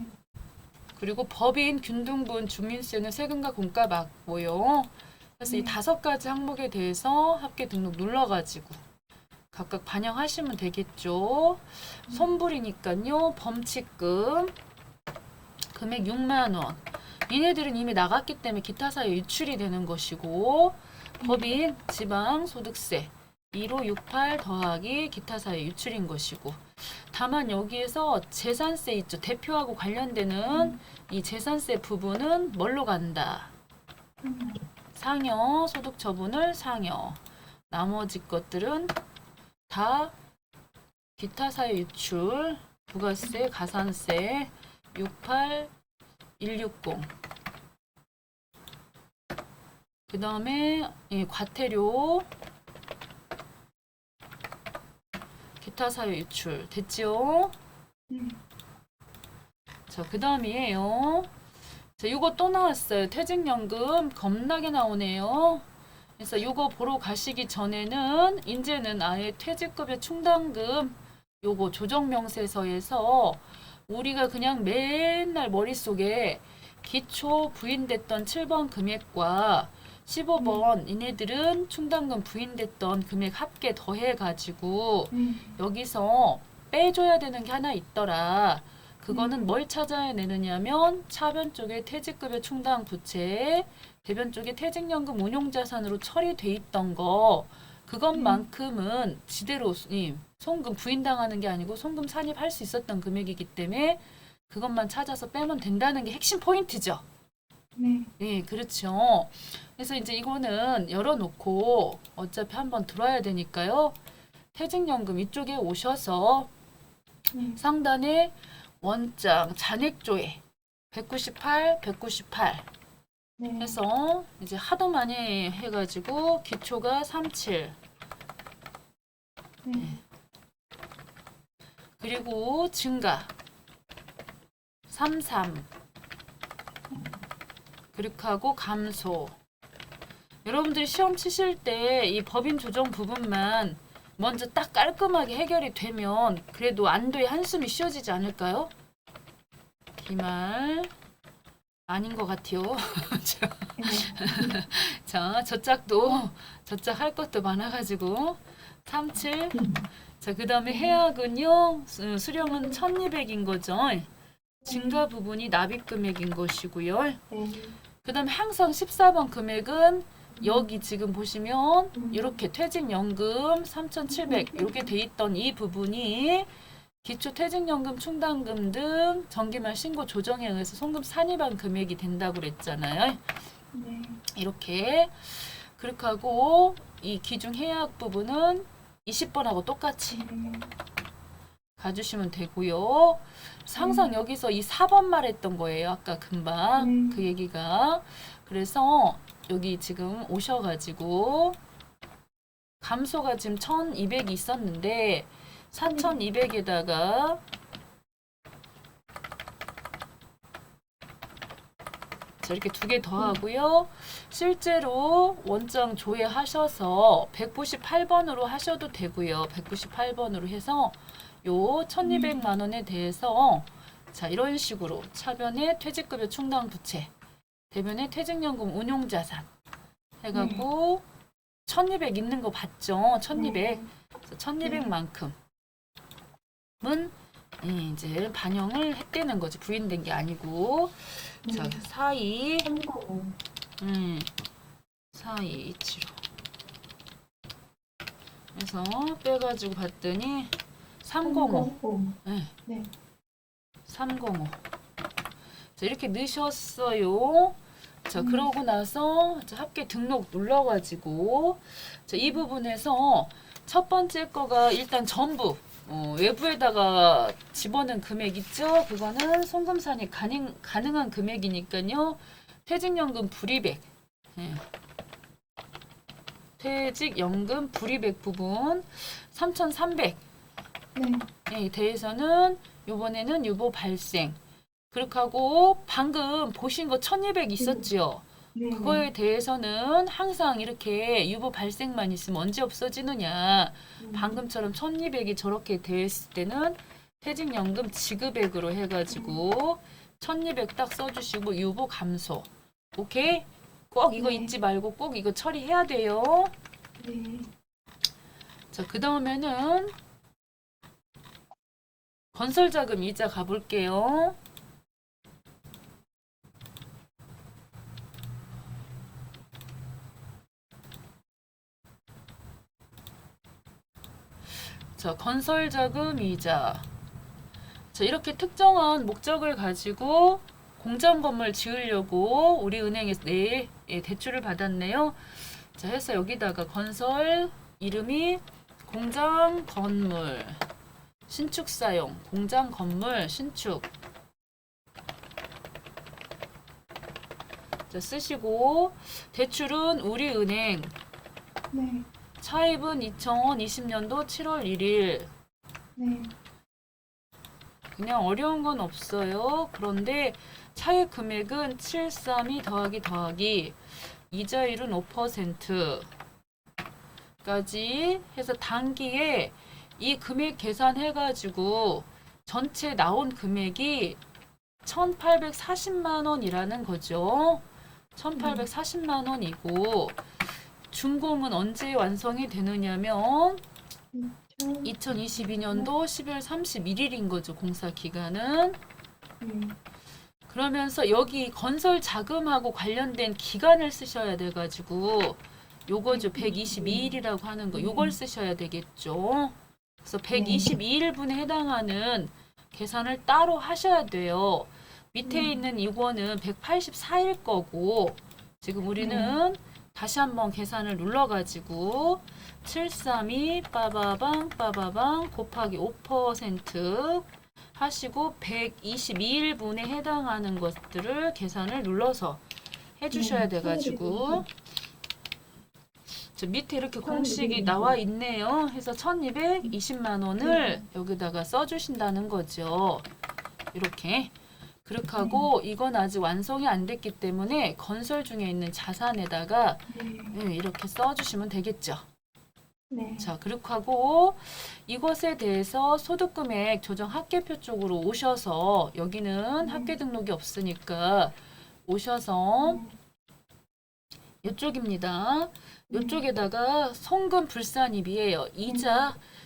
그리고 법인 균등분 주민세는 세금과 공과 맞고요. 그래서 이 네. 5가지 항목에 대해서 합계 등록 눌러가지고 각각 반영하시면 되겠죠. 손불이니까요. 범칙금 금액 6만 원. 얘네들은 이미 나갔기 때문에 기타 사유 유출이 되는 것이고 법인 지방소득세 1568 더하기 기타 사유 유출인 것이고 다만 여기에서 재산세 있죠. 대표하고 관련되는 이 재산세 부분은 뭘로 간다? 상여, 소득 처분을 상여. 나머지 것들은 다 기타 사유 유출, 부가세, 가산세 68, 160. 그 다음에 과태료, 기타 사유 유출 됐지요? 자, 그 다음이에요. 자, 이거 또 나왔어요. 퇴직연금 겁나게 나오네요. 그래서 이거 보러 가시기 전에는 이제는 아예 퇴직급여 충당금 요거 조정명세서에서 우리가 그냥 맨날 머릿속에 기초 부인됐던 7번 금액과 15번 이네들은 충당금 부인됐던 금액 합계 더해가지고 여기서 빼줘야 되는 게 하나 있더라. 그거는 뭘 찾아야 되느냐면 차변 쪽에 퇴직급여 충당 부채, 대변 쪽에 퇴직연금 운용자산으로 처리돼 있던 거 그것만큼은 지대로 송금 부인당하는 게 아니고 송금 산입할 수 있었던 금액이기 때문에 그것만 찾아서 빼면 된다는 게 핵심 포인트죠. 네. 네, 그렇죠. 그래서 이제 이거는 열어놓고 어차피 한번 들어야 되니까요. 퇴직연금 이쪽에 오셔서 네. 상단에 원장 잔액조회 198, 198 네. 해서 이제 하도 많이 해가지고 기초가 37 네. 그리고 증가 33 그렇게 하고 감소. 여러분들이 시험 치실 때 이 법인 조정 부분만 먼저 딱 깔끔하게 해결이 되면 그래도 안도의 한숨이 쉬어지지 않을까요? 기말 아닌 것 같아요. 자, 저짝도 저짝 할 것도 많아가지고 37. 자, 그 다음에 해약은요. 수령은 1200인 거죠. 증가 부분이 납입 금액인 것이고요. 네. 그 다음에 항상 14번 금액은 여기 지금 보시면 이렇게 퇴직연금 3,700 이렇게 돼 있던 이 부분이 기초퇴직연금 충당금 등 정기말 신고 조정에 의해서 송금 산입한 금액이 된다고 그랬잖아요. 네. 이렇게 그렇게 하고 이 기중 해약 부분은 20번하고 똑같이 가주시면 되고요. 항상 여기서 이 4번 말했던 거예요. 아까 금방 그 얘기가. 그래서 여기 지금 오셔가지고 감소가 지금 1200이 있었는데 4200에다가 자, 이렇게 두 개 더하고요. 실제로 원장 조회하셔서 198번으로 하셔도 되고요. 198번으로 해서 요 1200만 원에 대해서 자, 이런 식으로 차변에 퇴직급여 충당 부채, 대변에 퇴직연금 운용자산 해갖고 1200 있는 거 봤죠? 1200. 1200만큼은 이제 반영을 했다는 거지. 부인된 게 아니고. 자, 42 4227호 그래서 빼가지고 봤더니 305 네. 네. 305 자, 이렇게 넣으셨어요. 자, 그러고 나서 자, 합계 등록 눌러가지고 자, 이 부분에서 첫 번째 거가 일단 전부 외부에다가 집어넣은 금액 있죠? 그거는 송금 산입 가능한 금액이니까요. 퇴직연금 불이백 퇴직연금 불이백 부분 3,300 네. 에 대해서는 요번에는 유보 발생 그렇게 하고 방금 보신 거 1200 있었지요? 네. 그거에 대해서는 항상 이렇게 유보 발생만 있으면 언제 없어지느냐. 방금처럼 1200이 저렇게 됐을 때는 퇴직연금 지급액으로 해가지고 1200 딱 써주시고 유보 감소. 오케이? 꼭 이거 네. 잊지 말고 꼭 이거 처리해야 돼요. 네. 자, 그 다음에는 건설자금 이자 가볼게요. 자, 건설자금 이자. 자, 이렇게 특정한 목적을 가지고 공장 건물 지으려고 우리 은행에서 대출을 받았네요. 자, 해서 여기다가 건설 이름이 공장 건물 신축 사용 공장 건물 신축. 자, 쓰시고 대출은 우리 은행 네. 차입은 2020년도 7월 1일. 네. 그냥 어려운 건 없어요. 그런데 차입 금액은 732 더하기 이자율은 5%까지 해서 단기에 이 금액 계산해가지고 전체 나온 금액이 1840만 원이라는 거죠. 1840만 원이고 준공은 언제 완성이 되느냐면 2022년도 10월 31일인 거죠. 공사 기간은. 네. 그러면서 여기 건설 자금하고 관련된 기간을 쓰셔야 돼가지고 요거죠. 122일이라고 하는 거. 요걸 쓰셔야 되겠죠. 그래서 122일분에 해당하는 계산을 따로 하셔야 돼요. 밑에 있는 이거는 184일 거고 지금 우리는 다시 한번 계산을 눌러가지고 732 빠바방 곱하기 5% 하시고 122일분에 해당하는 것들을 계산을 눌러서 해주셔야 돼가지고 저 밑에 이렇게 공식이 나와 있네요. 해서 1220만 원을 여기다가 써주신다는 거죠. 이렇게. 그렇게 하고 이건 아직 완성이 안 됐기 때문에 건설 중에 있는 자산에다가 이렇게 써주시면 되겠죠. 네. 자, 그렇게 하고 이것에 대해서 소득금액 조정 합계표 쪽으로 오셔서 여기는 합계 등록이 없으니까 오셔서 이쪽입니다. 이쪽에다가 송금 불산입이에요.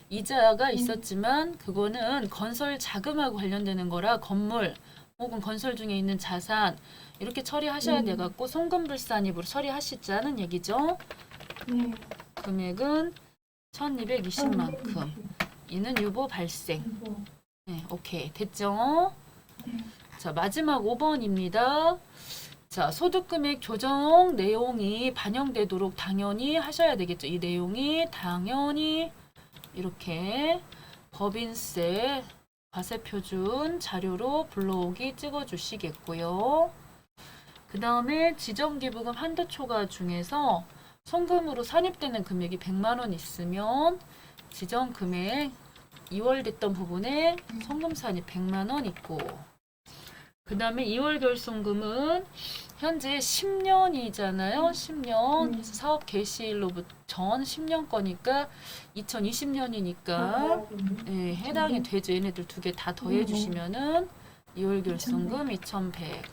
이자가 있었지만 그거는 건설 자금하고 관련되는 거라 건물 혹은 건설 중에 있는 자산 이렇게 처리하셔야 돼갖고 송금 불산입으로 처리하시자는 얘기죠. 네. 금액은 1220만큼. 이는 유보 발생. 네, 오케이. 됐죠? 자, 마지막 5번입니다. 자, 소득금액 조정 내용이 반영되도록 당연히 하셔야 되겠죠. 이 내용이 당연히 이렇게 법인세 과세표준 자료로 불러오기 찍어주시겠고요. 그 다음에 지정기부금 한도초과 중에서 송금으로 산입되는 금액이 100만 원 있으면 지정금액 2월 됐던 부분에 송금 산입 100만 원 있고 그 다음에 2월 결손금은 현재 10년이잖아요. 10년. 그래서 사업 개시일로부터 전 10년 거니까 2020년이니까 해당이 되죠. 얘네들 두 개 다 더해주시면은 2월 결손금 2100.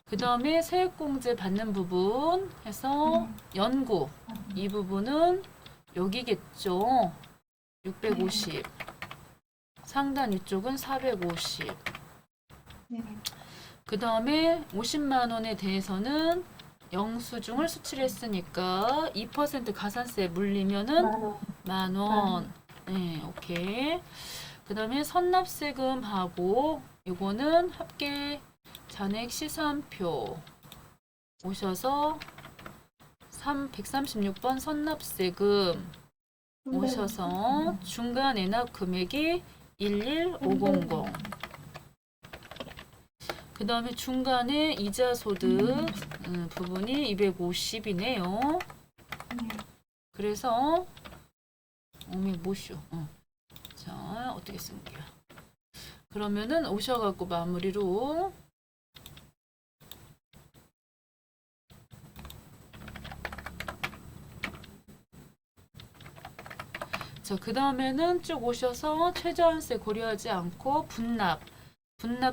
그 다음에 세액공제 받는 부분 해서 연구. 이 부분은 여기겠죠. 650. 상단 위쪽은 450. 그 다음에 50만 원에 대해서는 영수증을 수출했으니까 2% 가산세 물리면은 만 원. 네, 오케이. 그 다음에 선납세금하고 이거는 합계 잔액 시산표 오셔서 136번 선납세금 오셔서 중간 애납 금액이 11500. 그 다음에 중간에 이자 소득 부분이 250이네요. 그래서 뭐쇼? 자, 어떻게 쓴 거야? 그러면은 오셔갖고 마무리로 자, 그 다음에는 쭉 오셔서 최저한세 고려하지 않고 분납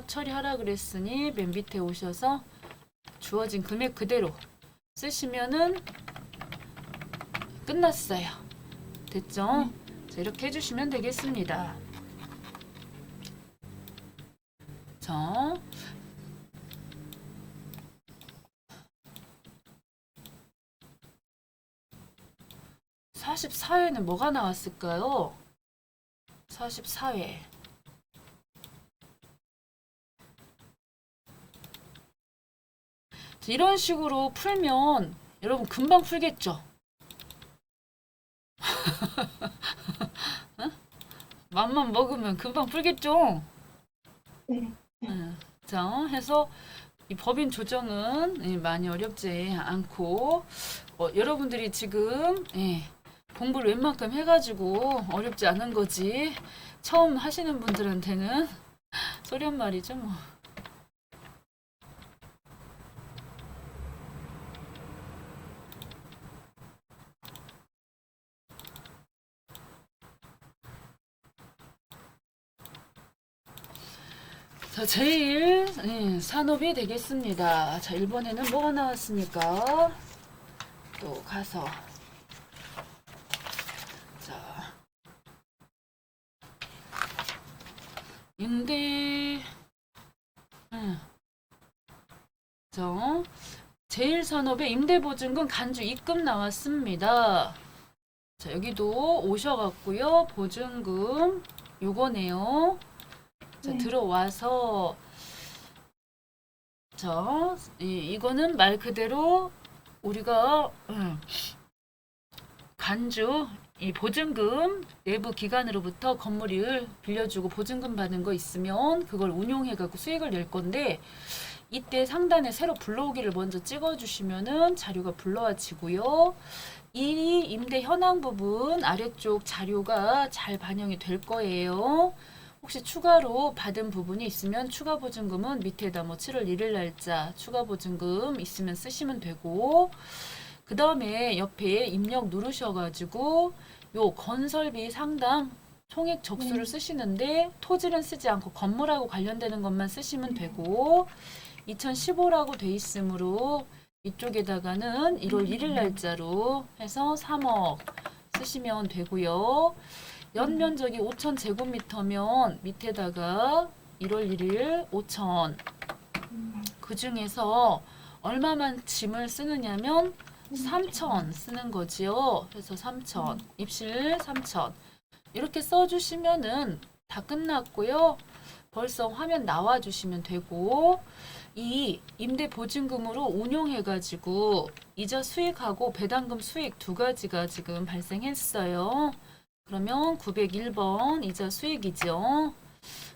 처리하라 그랬으니 맨 밑에 오셔서 주어진 금액 그대로 쓰시면은 끝났어요. 됐죠? 자, 이렇게 해주시면 되겠습니다. 자, 44회는 뭐가 나왔을까요? 44회. 이런 식으로 풀면 여러분 금방 풀겠죠? 응? 맘만 먹으면 금방 풀겠죠? 네. 자, 해서 이 법인 조정은 많이 어렵지 않고 여러분들이 지금 공부를 웬만큼 해가지고 어렵지 않은 거지. 처음 하시는 분들한테는 소리 한 말이죠, 뭐. 자, 제일 산업이 되겠습니다. 자, 1번에는 뭐가 나왔습니까? 또 가서 자, 임대 자, 제일 산업의 임대보증금 간주 입금 나왔습니다. 자, 여기도 오셔갖고요. 보증금 요거네요. 자, 네. 들어와서 자, 이거는 말 그대로 우리가 간주 이 보증금 내부 기관으로부터 건물을 빌려주고 보증금 받은 거 있으면 그걸 운용해 갖고 수익을 낼 건데 이때 상단에 새로 불러오기를 먼저 찍어 주시면은 자료가 불러와지고요. 이 임대 현황 부분 아래쪽 자료가 잘 반영이 될 거예요. 혹시 추가로 받은 부분이 있으면 추가 보증금은 밑에다 뭐 7월 1일 날짜 추가 보증금 있으면 쓰시면 되고, 그 다음에 옆에 입력 누르셔가지고 요 건설비 상당 총액 적수를 쓰시는데 토지는 쓰지 않고 건물하고 관련되는 것만 쓰시면 되고, 2015라고 돼 있으므로 이쪽에다가는 1월 1일 날짜로 해서 3억 쓰시면 되고요. 연면적이 5,000제곱미터면 밑에다가 1월 1일 5,000. 그 중에서 얼마만 짐을 쓰느냐면 3,000 쓰는 거지요. 그래서 3,000. 입실 3,000. 이렇게 써주시면은 다 끝났고요. 벌써 화면 나와주시면 되고, 이 임대보증금으로 운용해가지고 이자 수익하고 배당금 수익 두 가지가 지금 발생했어요. 그러면 901번 이자 수익이죠.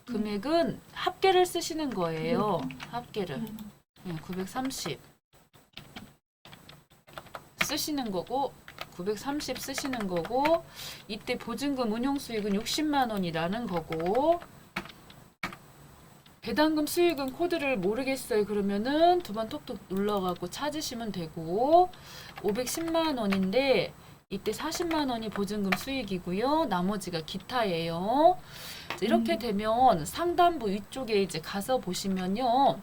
금액은 합계를 쓰시는 거예요. 합계를. 930 쓰시는 거고 930 쓰시는 거고, 이때 보증금 운용 수익은 60만 원이라는 거고, 배당금 수익은 코드를 모르겠어요. 그러면은 두 번 톡톡 눌러갖고 찾으시면 되고, 510만 원인데 이때 40만 원이 보증금 수익이고요. 나머지가 기타예요. 이렇게 되면 상단부 위쪽에 이제 가서 보시면요.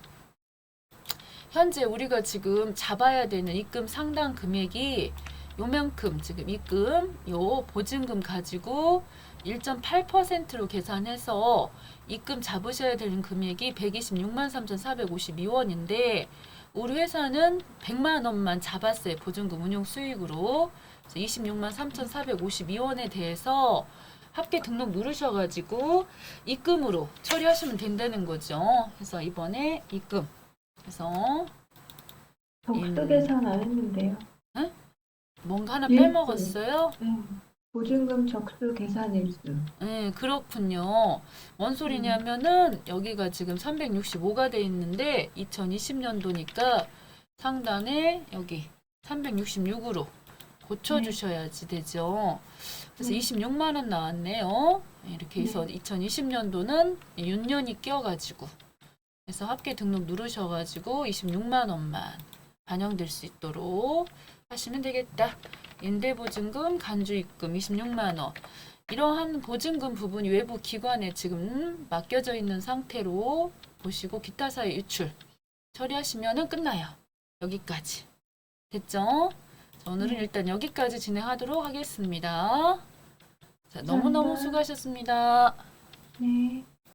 현재 우리가 지금 잡아야 되는 입금 상당 금액이 요만큼 지금 입금, 요 보증금 가지고 1.8%로 계산해서 입금 잡으셔야 되는 금액이 126만 3,452원인데 우리 회사는 100만 원만 잡았어요. 보증금 운용 수익으로. 26만 3,452원에 대해서 합계 등록 누르셔가지고 입금으로 처리하시면 된다는 거죠. 그래서 이번에 입금. 그래서 적수 계산 안 했는데요. 뭔가 하나 일수. 빼먹었어요? 보증금 적수 계산 일수. 네, 그렇군요. 뭔 소리냐면은 여기가 지금 365가 돼 있는데 2020년도니까 상단에 여기 366으로 고쳐주셔야지 되죠. 그래서 네. 26만 원 나왔네요. 이렇게 해서 네. 2020년도는 윤년이 껴가지고 그래서 합계 등록 누르셔가지고 26만 원만 반영될 수 있도록 하시면 되겠다. 임대보증금, 간주입금 26만 원. 이러한 보증금 부분이 외부 기관에 지금 맡겨져 있는 상태로 보시고 기타 사유 유출 처리하시면은 끝나요. 여기까지. 됐죠? 자, 오늘은 네. 일단 여기까지 진행하도록 하겠습니다. 자, 너무너무 감사합니다. 수고하셨습니다. 네.